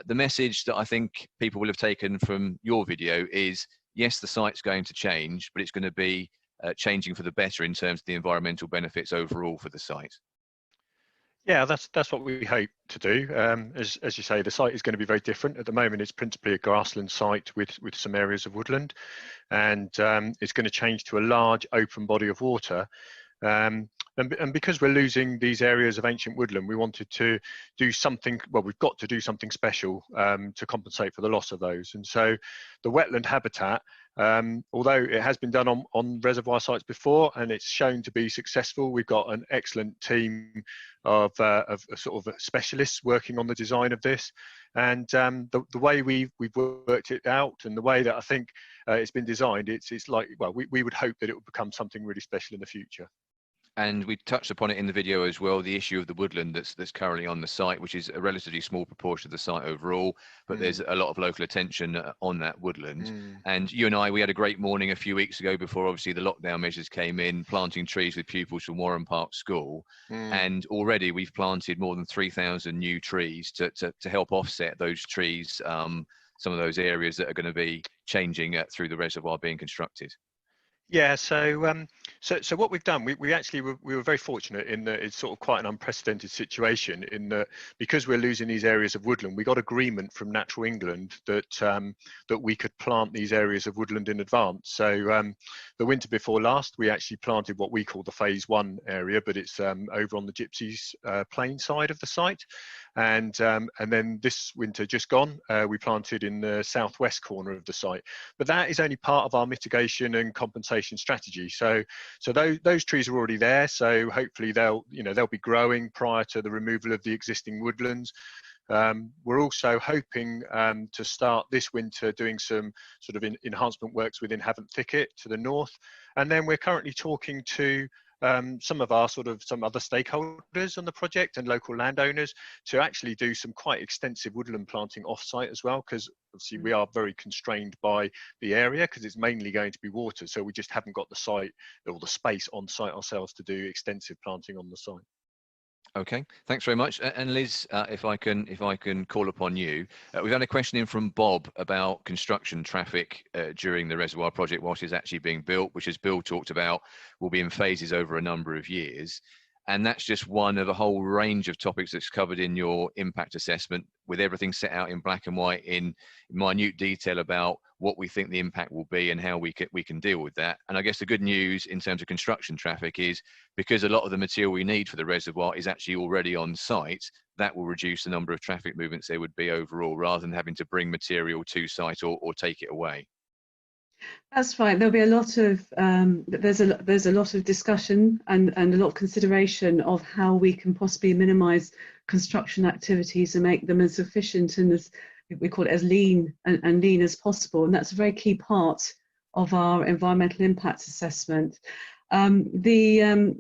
the message that I think people will have taken from your video is, yes, the site's going to change, but it's going to be changing for the better in terms of the environmental benefits overall for the site. Yeah, that's what we hope to do. As you say, the site is going to be very different. At the moment, it's principally a grassland site with some areas of woodland, and it's going to change to a large open body of water. And because we're losing these areas of ancient woodland, we wanted to do something, well, we've got to do something special to compensate for the loss of those. And so the wetland habitat, although it has been done on reservoir sites before and it's shown to be successful, we've got an excellent team of sort of specialists working on the design of this. And the way we've worked it out and the way that I think it's been designed, it's like, well, we would hope that it would become something really special in the future. And we touched upon it in the video as well, the issue of the woodland that's currently on the site, which is a relatively small proportion of the site overall, but there's a lot of local attention on that woodland. And you and I, we had a great morning a few weeks ago before obviously the lockdown measures came in, planting trees with pupils from Warren Park School. And already we've planted more than 3,000 new trees to help offset those trees, some of those areas that are going to be changing through the reservoir being constructed. Yeah, so what we've done, we were very fortunate in that it's sort of quite an unprecedented situation in that because we're losing these areas of woodland, we got agreement from Natural England that that we could plant these areas of woodland in advance. So the winter before last, we actually planted what we call the phase 1 area, but it's over on the Gypsies Plain side of the site. And then this winter just gone, we planted in the southwest corner of the site. But that is only part of our mitigation and compensation strategy. So those trees are already there. So hopefully they'll be growing prior to the removal of the existing woodlands. We're also hoping to start this winter doing some sort of enhancement works within Havant Thicket to the north. And then we're currently talking to some other stakeholders on the project and local landowners to actually do some quite extensive woodland planting off-site as well, because obviously we are very constrained by the area because it's mainly going to be water, so we just haven't got the site or the space on site ourselves to do extensive planting on the site. Okay, thanks very much. And Liz, if I can call upon you, we've had a question in from Bob about construction traffic during the reservoir project whilst it's actually being built, which, as Bill talked about, will be in phases over a number of years. And that's just one of a whole range of topics that's covered in your impact assessment, with everything set out in black and white in minute detail about what we think the impact will be and how we can deal with that. And I guess the good news in terms of construction traffic is, because a lot of the material we need for the reservoir is actually already on site, that will reduce the number of traffic movements there would be overall, rather than having to bring material to site or take it away. That's right. There'll be a lot of there's a lot of discussion and a lot of consideration of how we can possibly minimise construction activities and make them as efficient and as we call it as lean and lean as possible. And that's a very key part of our environmental impact assessment. The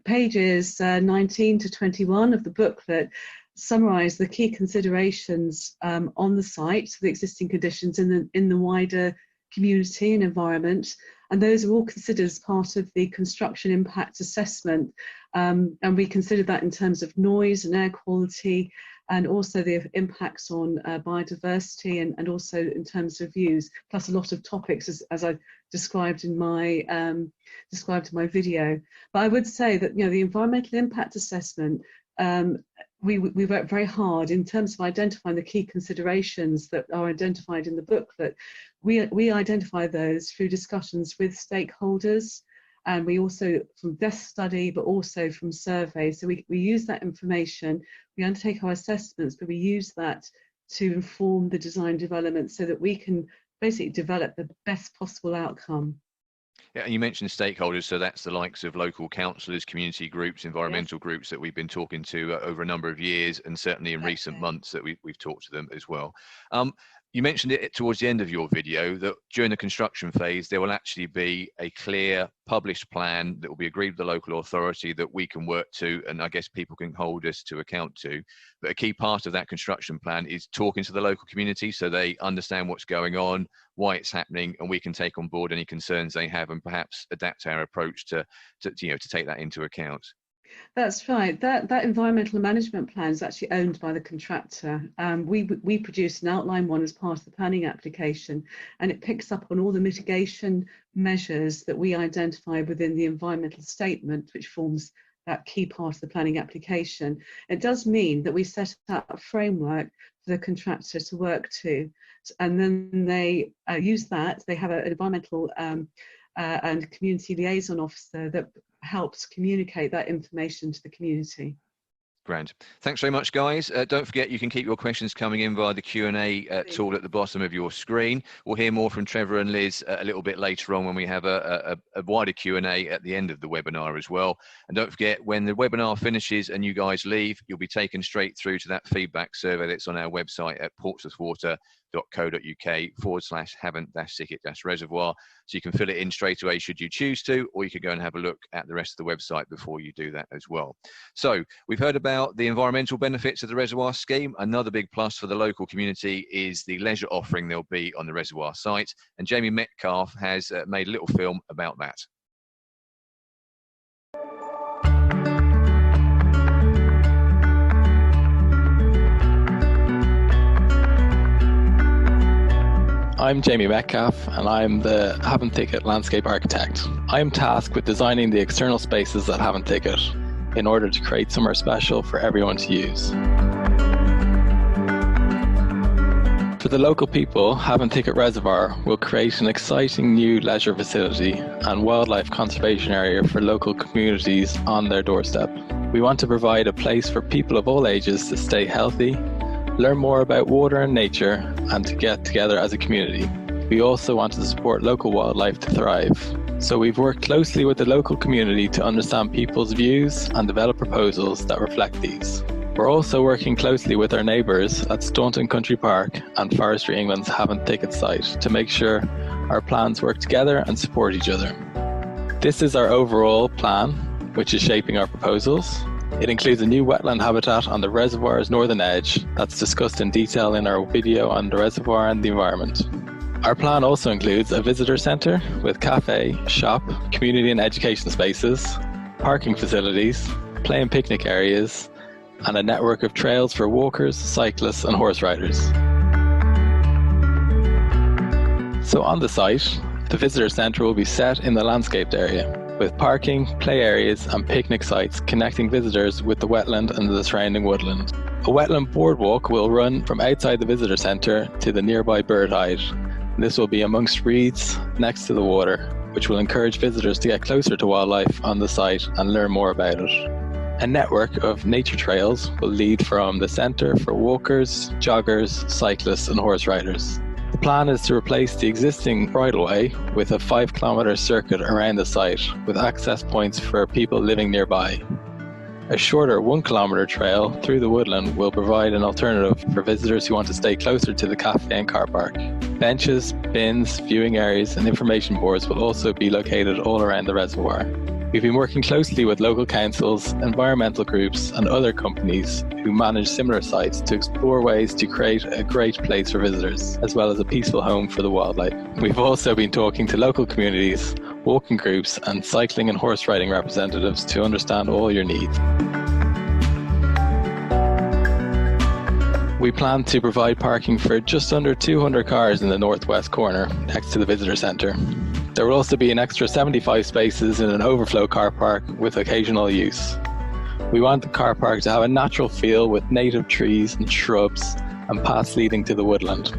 pages 19 to 21 of the booklet summarise the key considerations on the site, the existing conditions in the wider community and environment, and those are all considered as part of the construction impact assessment, and we consider that in terms of noise and air quality, and also the impacts on biodiversity, and also in terms of views, plus a lot of topics as I described in my video. But I would say that, you know, the environmental impact assessment, we work very hard in terms of identifying the key considerations that are identified in the booklet. We identify those through discussions with stakeholders, and we also from desk study, but also from surveys. So we use that information, we undertake our assessments, but we use that to inform the design development so that we can basically develop the best possible outcome. Yeah, and you mentioned stakeholders, so that's the likes of local councillors, community groups, environmental groups that we've been talking to over a number of years, and certainly in recent months that we've talked to them as well. You mentioned it towards the end of your video that during the construction phase, there will actually be a clear published plan that will be agreed with the local authority that we can work to, and I guess people can hold us to account to. But a key part of that construction plan is talking to the local community so they understand what's going on, why it's happening, and we can take on board any concerns they have and perhaps adapt our approach to take that into account. That's right. That environmental management plan is actually owned by the contractor. We produce an outline one as part of the planning application, and it picks up on all the mitigation measures that we identify within the environmental statement, which forms that key part of the planning application. It does mean that we set up a framework for the contractor to work to, and then they use that. They have an environmental and community liaison officer that helps communicate that information to the community. Grand. Thanks very much, guys. Don't forget, you can keep your questions coming in via the Q&A tool at the bottom of your screen. We'll hear more from Trevor and Liz a little bit later on when we have a wider Q&A at the end of the webinar as well. And don't forget, when the webinar finishes and you guys leave, you'll be taken straight through to that feedback survey that's on our website at portsmouthwater.co.uk/Havant-Thicket-Reservoir. So you can fill it in straight away should you choose to, or you could go and have a look at the rest of the website before you do that as well. So we've heard about the environmental benefits of the reservoir scheme. Another big plus for the local community is the leisure offering there'll be on the reservoir site. And Jamie Metcalf has made a little film about that. I'm Jamie Metcalf, and I'm the Havant Thicket landscape architect. I am tasked with designing the external spaces at Havant Thicket in order to create somewhere special for everyone to use. For the local people, Havant Thicket Reservoir will create an exciting new leisure facility and wildlife conservation area for local communities on their doorstep. We want to provide a place for people of all ages to stay healthy, learn more about water and nature, and to get together as a community. We also want to support local wildlife to thrive. So we've worked closely with the local community to understand people's views and develop proposals that reflect these. We're also working closely with our neighbours at Storton Country Park and Forestry England's Havant Thicket site to make sure our plans work together and support each other. This is our overall plan, which is shaping our proposals. It includes a new wetland habitat on the reservoir's northern edge that's discussed in detail in our video on the reservoir and the environment. Our plan also includes a visitor centre with cafe, shop, community and education spaces, parking facilities, play and picnic areas, and a network of trails for walkers, cyclists and horse riders. So on the site, the visitor centre will be set in the landscaped area, with parking, play areas and picnic sites connecting visitors with the wetland and the surrounding woodland. A wetland boardwalk will run from outside the visitor centre to the nearby bird hide. This will be amongst reeds next to the water, which will encourage visitors to get closer to wildlife on the site and learn more about it. A network of nature trails will lead from the centre for walkers, joggers, cyclists and horse riders. The plan is to replace the existing bridleway with a 5-kilometre circuit around the site with access points for people living nearby. A shorter 1-kilometre trail through the woodland will provide an alternative for visitors who want to stay closer to the cafe and car park. Benches, bins, viewing areas and information boards will also be located all around the reservoir. We've been working closely with local councils, environmental groups and other companies who manage similar sites to explore ways to create a great place for visitors, as well as a peaceful home for the wildlife. We've also been talking to local communities, walking groups and cycling and horse riding representatives to understand all your needs. We plan to provide parking for just under 200 cars in the northwest corner next to the visitor centre. There will also be an extra 75 spaces in an overflow car park with occasional use. We want the car park to have a natural feel with native trees and shrubs and paths leading to the woodland.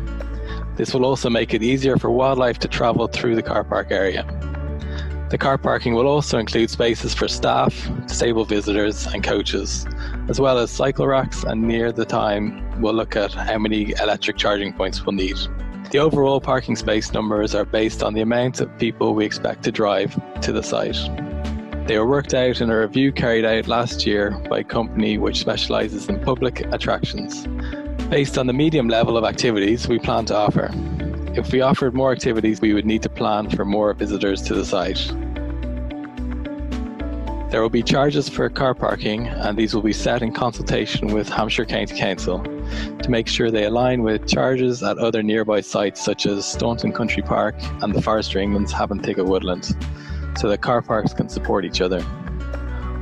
This will also make it easier for wildlife to travel through the car park area. The car parking will also include spaces for staff, disabled visitors and coaches, as well as cycle racks, and near the time we'll look at how many electric charging points we'll need. The overall parking space numbers are based on the amount of people we expect to drive to the site. They were worked out in a review carried out last year by a company which specialises in public attractions. Based on the medium level of activities we plan to offer. If we offered more activities, we would need to plan for more visitors to the site. There will be charges for car parking, and these will be set in consultation with Hampshire County Council to make sure they align with charges at other nearby sites such as Storton Country Park and the Forest of England's Havant Thicket Woodland, so that car parks can support each other.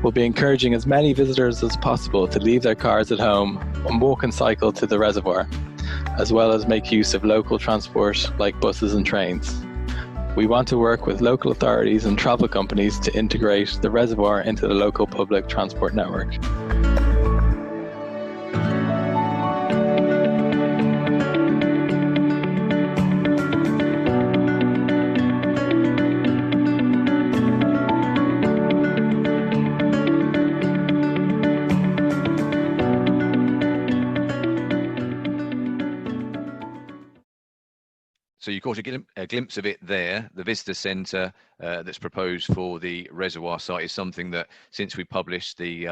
We'll be encouraging as many visitors as possible to leave their cars at home and walk and cycle to the reservoir, as well as make use of local transport like buses and trains. We want to work with local authorities and travel companies to integrate the reservoir into the local public transport network. So you caught a glimpse of it there. The visitor centre that's proposed for the reservoir site is something that, since we published the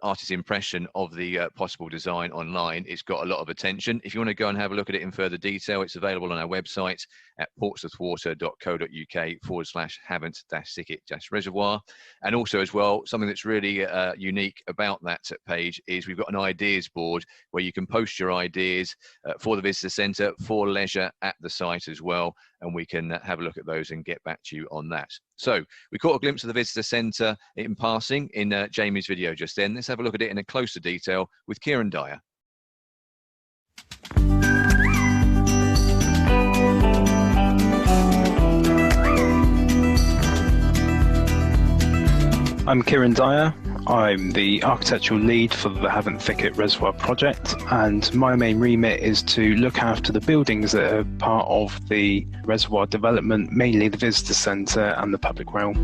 artist's impression of the possible design online, it's got a lot of attention. If you want to go and have a look at it in further detail, it's available on our website at portsmouthwater.co.uk/Havant-Thicket-Reservoir. And also as well, something that's really unique about that page is we've got an ideas board where you can post your ideas for the visitor centre, for leisure at the site as well, and we can have a look at those and get back to you on that. So we caught a glimpse of the visitor centre in passing in Jamie's video just then. Let's have a look at it in a closer detail with Kieran Dyer. I'm Kieran Dyer. I'm the architectural lead for the Havant Thicket Reservoir project, and my main remit is to look after the buildings that are part of the reservoir development, mainly the visitor centre and the public realm.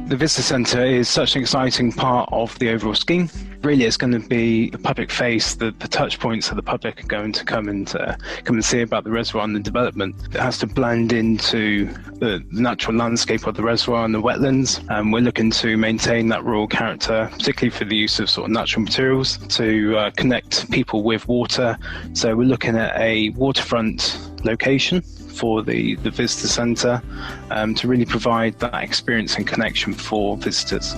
The visitor centre is such an exciting part of the overall scheme. Really, it's going to be the public face, the touch points that the public are going to come and see about the reservoir and the development. It has to blend into the natural landscape of the reservoir and the wetlands. We're looking to maintain that rural character, particularly for the use of sort of natural materials to connect people with water. So we're looking at a waterfront location for the visitor centre to really provide that experience and connection for visitors.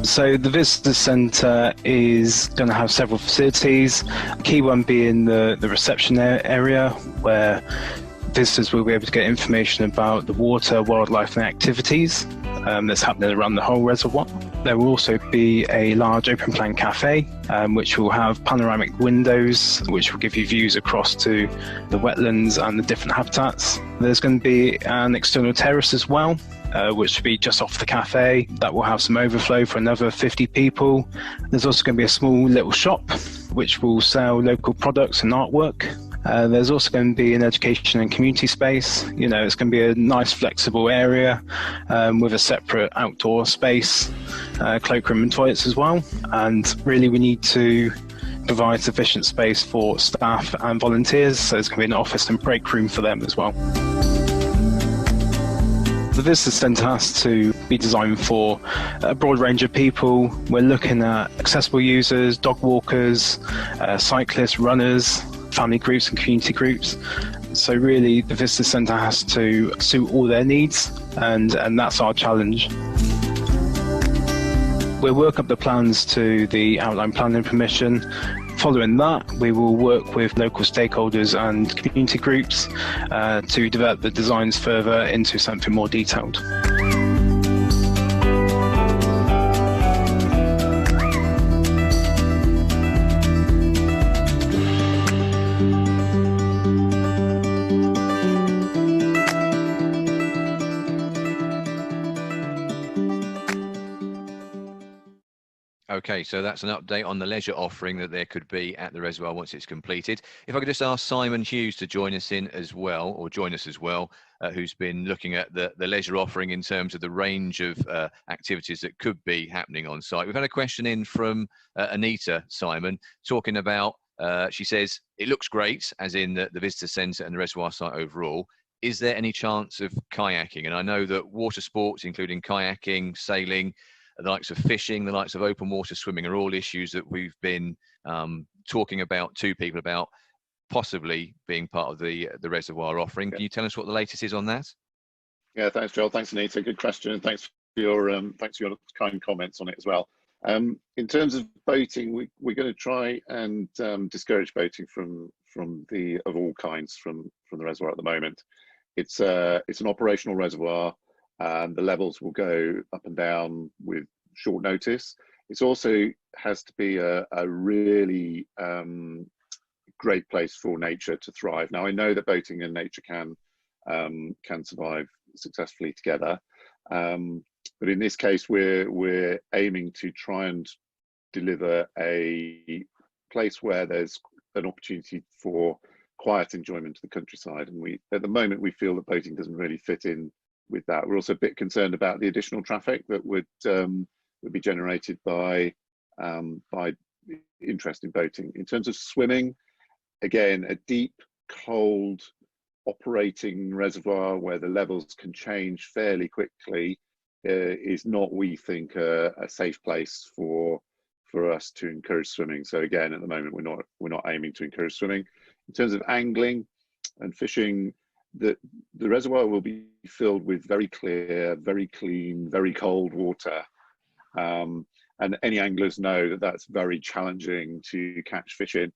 So the visitor centre is going to have several facilities, the key one being the reception area, where visitors will be able to get information about the water, wildlife and activities. that's happening around the whole reservoir. There will also be a large open plan cafe, which will have panoramic windows, which will give you views across to the wetlands and the different habitats. There's going to be an external terrace as well, which will be just off the cafe. That will have some overflow for another 50 people. There's also going to be a small little shop, which will sell local products and artwork. There's also going to be an education and community space. It's going to be a nice flexible area with a separate outdoor space, cloakroom and toilets as well. And really we need to provide sufficient space for staff and volunteers, so there's going to be an office and break room for them as well. The visitor centre has to be designed for a broad range of people. We're looking at accessible users, dog walkers, cyclists, runners, family groups and community groups. So really the visitor centre has to suit all their needs, and that's our challenge. We'll work up the plans to the outline planning permission. Following that, we will work with local stakeholders and community groups to develop the designs further into something more detailed. Okay, so that's an update on the leisure offering that there could be at the reservoir once it's completed. If I could just ask Simon Hughes to join us as well, who's been looking at the leisure offering in terms of the range of activities that could be happening on site. We've had a question in from Anita, Simon, talking about, she says, it looks great, as in the visitor centre and the reservoir site overall. Is there any chance of kayaking? And I know that water sports, including kayaking, sailing, the likes of fishing, the likes of open water swimming are all issues that we've been talking about to people about possibly being part of the reservoir offering. Can you tell us what the latest is on that? Yeah, thanks, Joel. Thanks, Anita. Good question. And thanks for your kind comments on it as well. In terms of boating, we're going to try and discourage boating from of all kinds from the reservoir at the moment. It's an operational reservoir. The levels will go up and down with short notice. It also has to be a really great place for nature to thrive. Now, I know that boating and nature can survive successfully together, but in this case, we're aiming to try and deliver a place where there's an opportunity for quiet enjoyment of the countryside. And at the moment, we feel that boating doesn't really fit in with that. We're also a bit concerned about the additional traffic that would be generated by interest in boating. In terms of swimming, again, a deep, cold, operating reservoir where the levels can change fairly quickly is not, we think, a safe place for us to encourage swimming. So again, at the moment, we're not aiming to encourage swimming. In terms of angling and fishing, the reservoir will be filled with very clear, very clean, very cold water. And any anglers know that that's very challenging to catch fish in.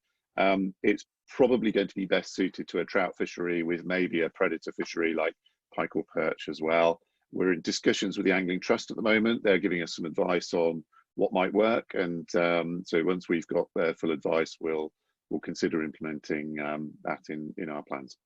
It's probably going to be best suited to a trout fishery with maybe a predator fishery like pike or perch as well. We're in discussions with the Angling Trust at the moment. They're giving us some advice on what might work. And so once we've got their full advice, we'll consider implementing that in our plans.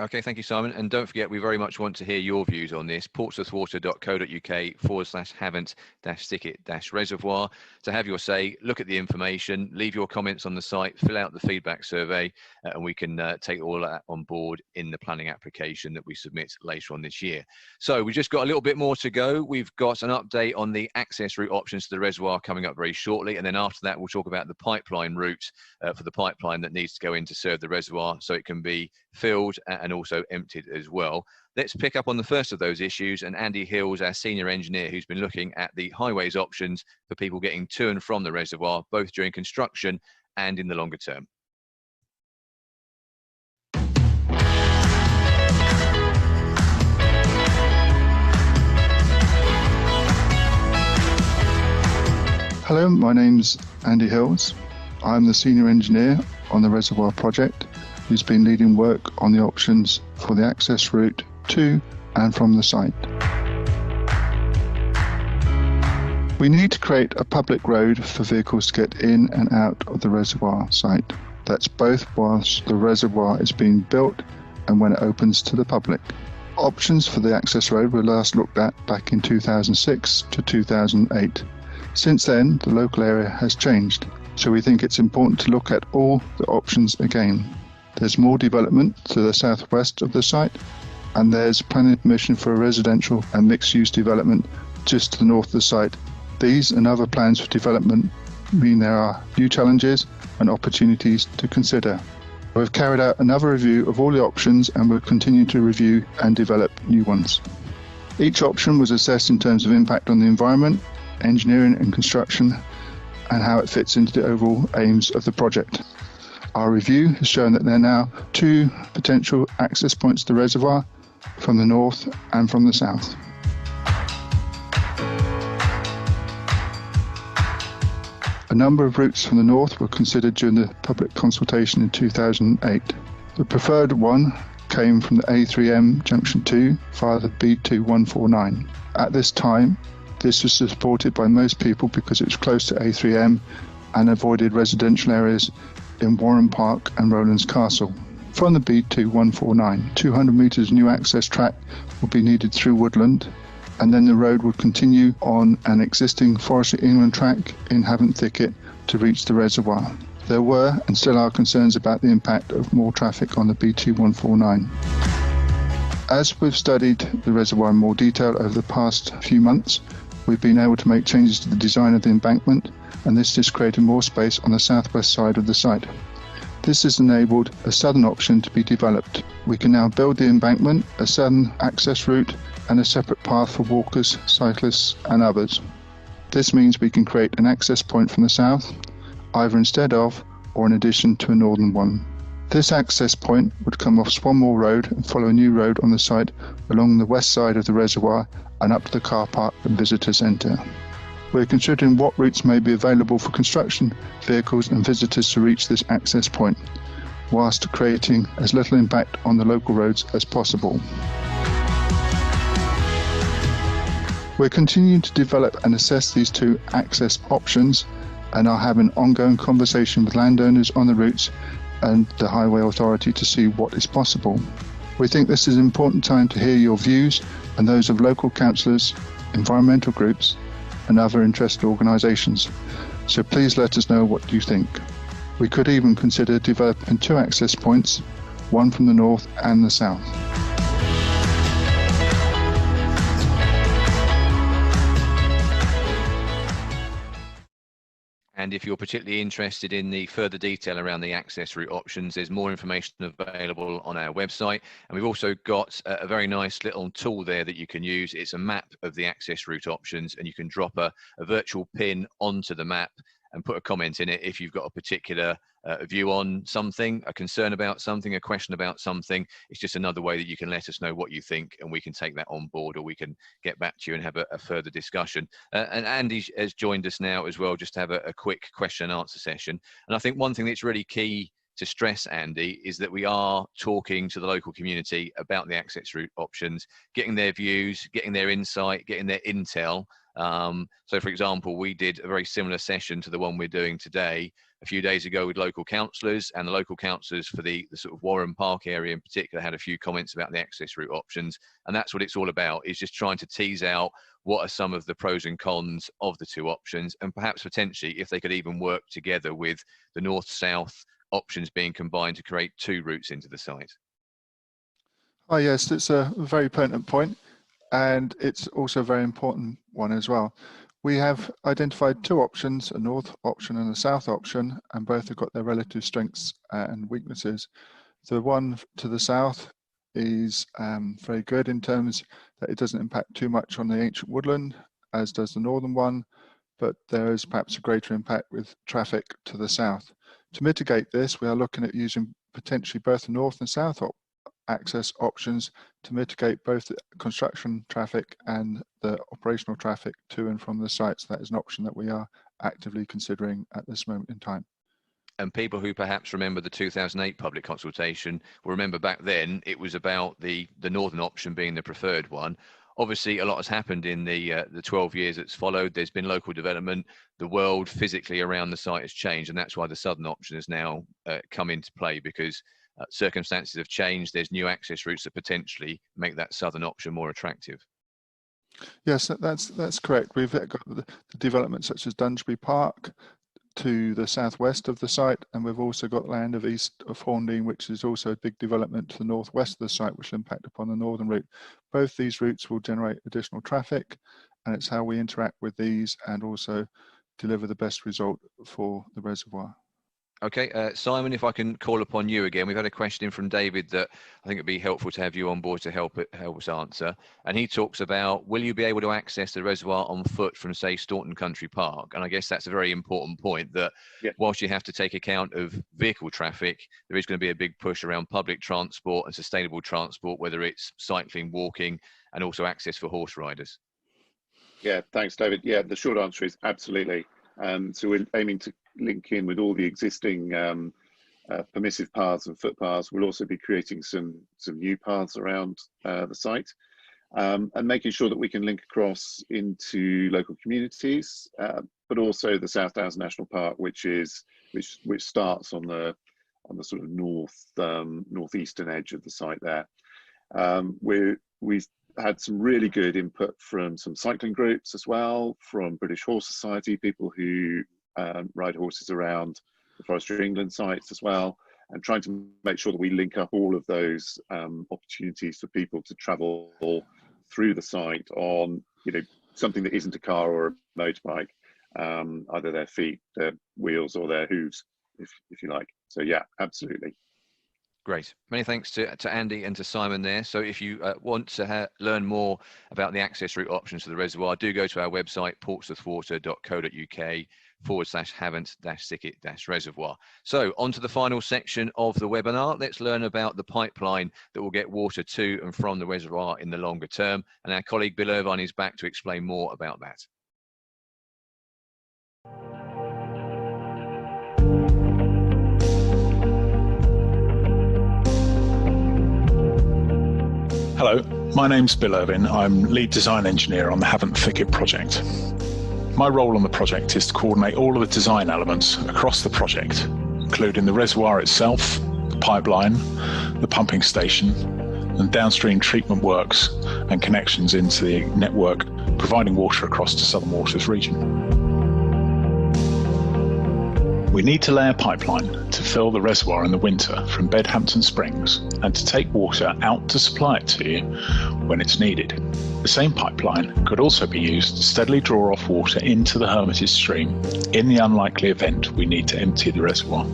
Okay, thank you, Simon. And don't forget, we very much want to hear your views on this. portsmouthwater.co.uk/Havant-Thicket-Reservoir to have your say, look at the information, leave your comments on the site, fill out the feedback survey, and we can take all that on board in the planning application that we submit later on this year. So we've just got a little bit more to go. We've got an update on the access route options to the reservoir coming up very shortly. And then after that, we'll talk about the pipeline route for the pipeline that needs to go in to serve the reservoir so it can be filled and also emptied as well. Let's pick up on the first of those issues, and Andy Hills, our senior engineer, who's been looking at the highways options for people getting to and from the reservoir, both during construction and in the longer term. Hello, my name's Andy Hills. I'm the senior engineer on the reservoir project, who's been leading work on the options for the access route to and from the site. We need to create a public road for vehicles to get in and out of the reservoir site. That's both whilst the reservoir is being built and when it opens to the public. Options for the access road were last looked at back in 2006 to 2008. Since then, the local area has changed, so we think it's important to look at all the options again. There's more development to the southwest of the site, and there's planning permission for a residential and mixed-use development just to the north of the site. These and other plans for development mean there are new challenges and opportunities to consider. We've carried out another review of all the options and we'll continue to review and develop new ones. Each option was assessed in terms of impact on the environment, engineering and construction, and how it fits into the overall aims of the project. Our review has shown that there are now 2 potential access points to the reservoir, from the north and from the south. A number of routes from the north were considered during the public consultation in 2008. The preferred one came from the A3M Junction 2 via the B2149. At this time, this was supported by most people because it was close to A3M and avoided residential areas in Warren Park and Rowlands Castle. From the B2149, 200 metres new access track will be needed through woodland, and then the road would continue on an existing forestry inland track in Havant Thicket to reach the reservoir. There were and still are concerns about the impact of more traffic on the B2149. As we've studied the reservoir in more detail over the past few months, we've been able to make changes to the design of the embankment, and this has created more space on the southwest side of the site. This has enabled a southern option to be developed. We can now build the embankment, a southern access route, and a separate path for walkers, cyclists and others. This means we can create an access point from the south, either instead of or in addition to a northern one. This access point would come off Swanmore Road and follow a new road on the site along the west side of the reservoir and up to the car park and visitor centre. We're considering what routes may be available for construction, vehicles and visitors to reach this access point, whilst creating as little impact on the local roads as possible. We're continuing to develop and assess these 2 access options and are having ongoing conversation with landowners on the routes and the Highway Authority to see what is possible. We think this is an important time to hear your views and those of local councillors, environmental groups and other interested organisations. So please let us know what you think. We could even consider developing 2 access points, one from the north and the south. And if you're particularly interested in the further detail around the access route options, there's more information available on our website. And we've also got a very nice little tool there that you can use. It's a map of the access route options, and you can drop a virtual pin onto the map and put a comment in it if you've got a particular view on something, a concern about something, a question about something. It's just another way that you can let us know what you think, and we can take that on board, or we can get back to you and have a further discussion. And Andy has joined us now as well, just to have a quick question and answer session. And I think one thing that's really key to stress, Andy, is that we are talking to the local community about the access route options, getting their views, getting their insight, getting their intel. So for example, we did a very similar session to the one we're doing today a few days ago with local councillors, and the local councillors for the sort of Warren Park area in particular had a few comments about the access route options. And that's what it's all about, is just trying to tease out what are some of the pros and cons of the 2 options, and perhaps potentially if they could even work together with the north-south options being combined to create 2 routes into the site. Oh yes, it's a very pertinent point, and it's also a very important one as well. We have identified 2 options, a north option and a south option, and both have got their relative strengths and weaknesses. The one to the south is very good in terms that it doesn't impact too much on the ancient woodland, as does the northern one, but there is perhaps a greater impact with traffic to the south. To mitigate this, we are looking at using potentially both the north and south access options to mitigate both the construction traffic and the operational traffic to and from the site. So that is an option that we are actively considering at this moment in time. And people who perhaps remember the 2008 public consultation will remember back then it was about the northern option being the preferred one. Obviously, a lot has happened in the 12 years that's followed. There's been local development. The world physically around the site has changed, and that's why the southern option has now come into play, because circumstances have changed. There's new access routes that potentially make that southern option more attractive. Yes, that's correct. We've got the developments such as Dunsbury Park to the southwest of the site, and we've also got land of east of Horndean, which is also a big development to the northwest of the site, which will impact upon the northern route. Both these routes will generate additional traffic, and it's how we interact with these and also deliver the best result for the reservoir. Okay, Simon, if I can call upon you again. We've had a question in from David that I think it'd be helpful to have you on board to help us answer. And he talks about, will you be able to access the reservoir on foot from, say, Storton Country Park? And I guess that's a very important point, that whilst you have to take account of vehicle traffic, there is going to be a big push around public transport and sustainable transport, whether it's cycling, walking, and also access for horse riders. Yeah, thanks, David. Yeah, the short answer is absolutely. So we're aiming to link in with all the existing permissive paths and footpaths. We'll also be creating some new paths around the site, and making sure that we can link across into local communities, but also the South Downs National Park, which starts on the sort of northeastern edge of the site there. We've had some really good input from some cycling groups as well, from British Horse Society, people who ride horses around the Forestry of England sites as well, and trying to make sure that we link up all of those opportunities for people to travel through the site on, something that isn't a car or a motorbike, either their feet, their wheels, or their hooves, if you like. So yeah, absolutely. Great. Many thanks to Andy and to Simon there. So if you want to learn more about the access route options for the reservoir, do go to our website, portsmouthwater.co.uk/Havant-Thicket-Reservoir. So on to the final section of the webinar. Let's learn about the pipeline that will get water to and from the reservoir in the longer term. And our colleague Bill Irvine is back to explain more about that. Hello, my name's Bill Irvine. I'm lead design engineer on the Havant Thicket project. My role on the project is to coordinate all of the design elements across the project, including the reservoir itself, the pipeline, the pumping station, and downstream treatment works and connections into the network, providing water across the Southern Waters region. We need to lay a pipeline to fill the reservoir in the winter from Bedhampton Springs and to take water out to supply it to you when it's needed. The same pipeline could also be used to steadily draw off water into the Hermitage stream in the unlikely event we need to empty the reservoir.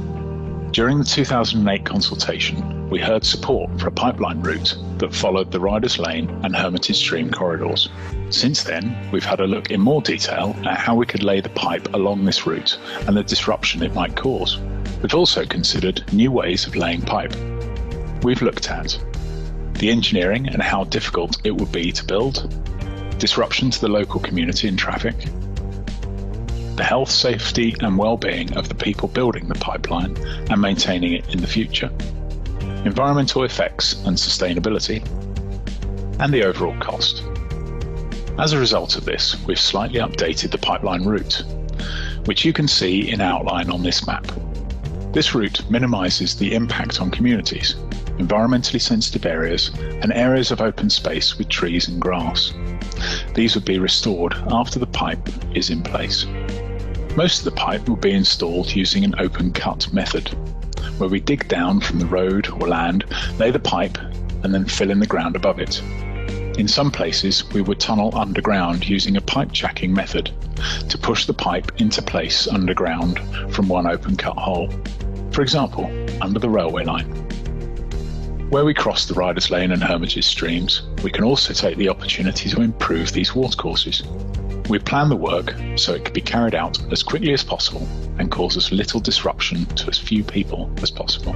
During the 2008 consultation, we heard support for a pipeline route that followed the Riders Lane and Hermitage Stream corridors. Since then, we've had a look in more detail at how we could lay the pipe along this route and the disruption it might cause. We've also considered new ways of laying pipe. We've looked at the engineering and how difficult it would be to build, disruption to the local community and traffic, the health, safety and well-being of the people building the pipeline and maintaining it in the future, environmental effects and sustainability, and the overall cost. As a result of this, we've slightly updated the pipeline route, which you can see in outline on this map. This route minimises the impact on communities, environmentally sensitive areas, and areas of open space with trees and grass. These would be restored after the pipe is in place. Most of the pipe will be installed using an open cut method, where we dig down from the road or land, lay the pipe, and then fill in the ground above it. In some places, we would tunnel underground using a pipe jacking method to push the pipe into place underground from one open cut hole, for example, under the railway line. Where we cross the Riders Lane and Hermitage streams, we can also take the opportunity to improve these watercourses. We plan the work so it can be carried out as quickly as possible and cause as little disruption to as few people as possible.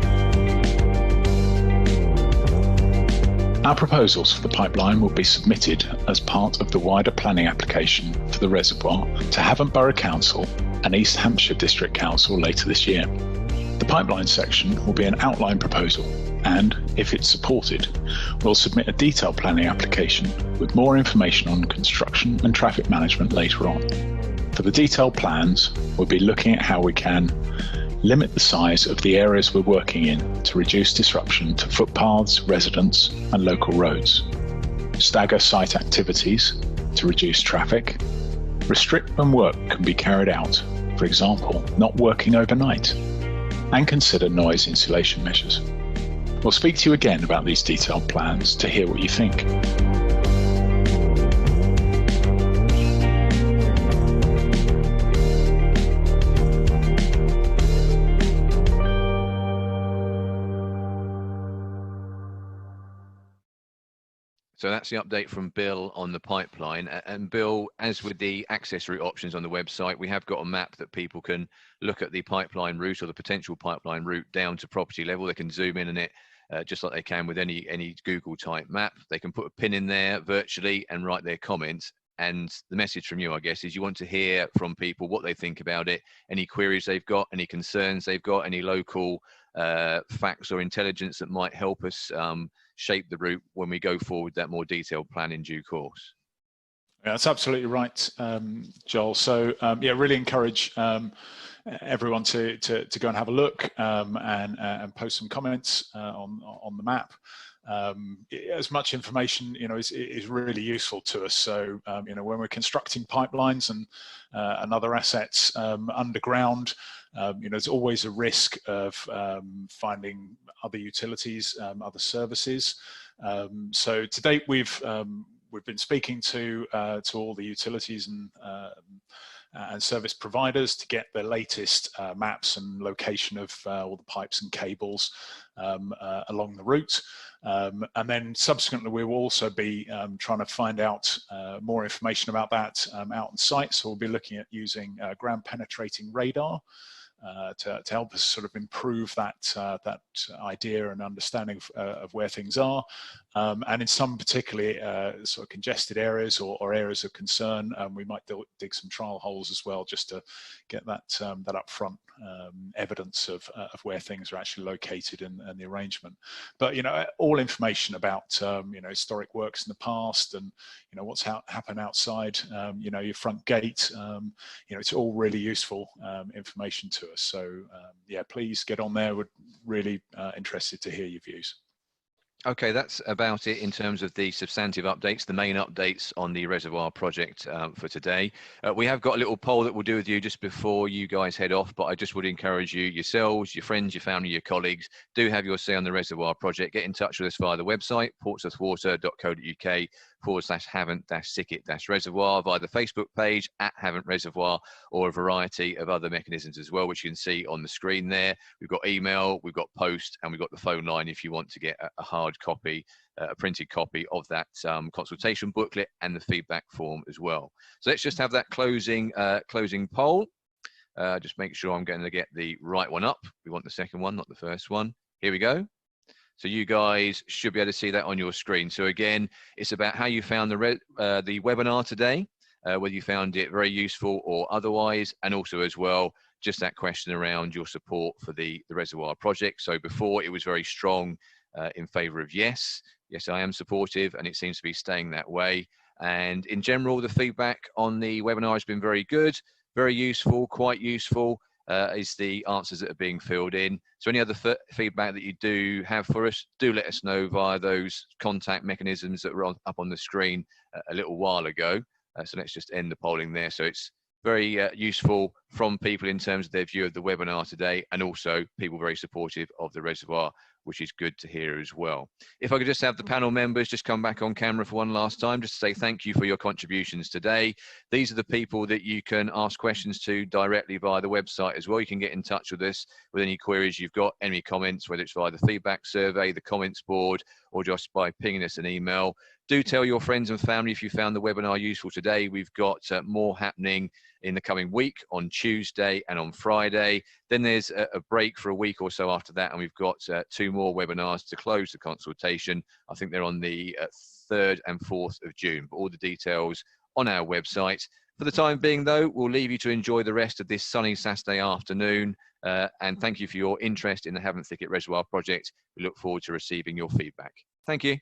Our proposals for the pipeline will be submitted as part of the wider planning application for the reservoir to Havant Borough Council and East Hampshire District Council later this year. The pipeline section will be an outline proposal and, if it's supported, we'll submit a detailed planning application with more information on construction and traffic management later on. For the detailed plans, we'll be looking at how we can limit the size of the areas we're working in to reduce disruption to footpaths, residents and local roads, stagger site activities to reduce traffic, restrict when work can be carried out, for example, not working overnight, and consider noise insulation measures. We'll speak to you again about these detailed plans to hear what you think. So that's the update from Bill on the pipeline. And Bill, as with the access route options on the website, we have got a map that people can look at the pipeline route or the potential pipeline route down to property level. They can zoom in on it just like they can with any Google type map. They can put a pin in there virtually and write their comments. And the message from you, I guess, is you want to hear from people what they think about it, any queries they've got, any concerns they've got, any local facts or intelligence that might help us shape the route when we go forward that more detailed plan in due course. Yeah, that's absolutely right, Joel. So yeah, really encourage everyone to go and have a look and post some comments on the map. As much information, is really useful to us. So, when we're constructing pipelines and other assets underground, there's always a risk of finding other utilities, other services. So to date, we've been speaking to all the utilities and service providers to get the latest maps and location of all the pipes and cables along the route. And then subsequently, we will also be trying to find out more information about that out on site. So we'll be looking at using ground penetrating radar to help us sort of improve that idea and understanding of where things are. And in some particularly sort of congested areas or areas of concern, we might dig some trial holes as well, just to get that upfront evidence of where things are actually located and the arrangement. But all information about historic works in the past and what's happened outside your front gate, it's all really useful information to us. So yeah, please get on there. We're really interested to hear your views. Okay, that's about it in terms of the substantive updates, the main updates on the reservoir project for today. We have got a little poll that we'll do with you just before you guys head off, but I just would encourage you, yourselves, your friends, your family, your colleagues, do have your say on the reservoir project. Get in touch with us via the website, portsmouthwater.co.uk/Havant-Thicket-Reservoir, via the Facebook page @Havant Reservoir, or a variety of other mechanisms as well, which you can see on the screen there. We've got email, we've got post, and we've got the phone line if you want to get a hard copy, a printed copy of that consultation booklet and the feedback form as well. So let's just have that closing poll. Just make sure I'm going to get the right one up. We want the second one, not the first one. Here we go. So you guys should be able to see that on your screen. So again, it's about how you found the webinar today, whether you found it very useful or otherwise, and also as well, just that question around your support for the reservoir project. So before, it was very strong in favour of yes, I am supportive, and it seems to be staying that way. And in general, the feedback on the webinar has been very good, very useful, quite useful, is the answers that are being filled in. So any other feedback that you do have for us, do let us know via those contact mechanisms that were up on the screen a little while ago. So let's just end the polling there. So it's very useful from people in terms of their view of the webinar today, and also people very supportive of the reservoir, which is good to hear as well. If I could just have the panel members just come back on camera for one last time, just to say thank you for your contributions today. These are the people that you can ask questions to directly via the website as well. You can get in touch with us with any queries you've got, any comments, whether it's via the feedback survey, the comments board, or just by pinging us an email. Do tell your friends and family if you found the webinar useful today. We've got more happening in the coming week on Tuesday and on Friday. Then there's a break for a week or so after that, and we've got 2 more webinars to close the consultation. I think they're on the 3rd and 4th of June, but all the details on our website. For the time being though, we'll leave you to enjoy the rest of this sunny Saturday afternoon, And thank you for your interest in the Havant Thicket Reservoir project. We look forward to receiving your feedback. Thank you.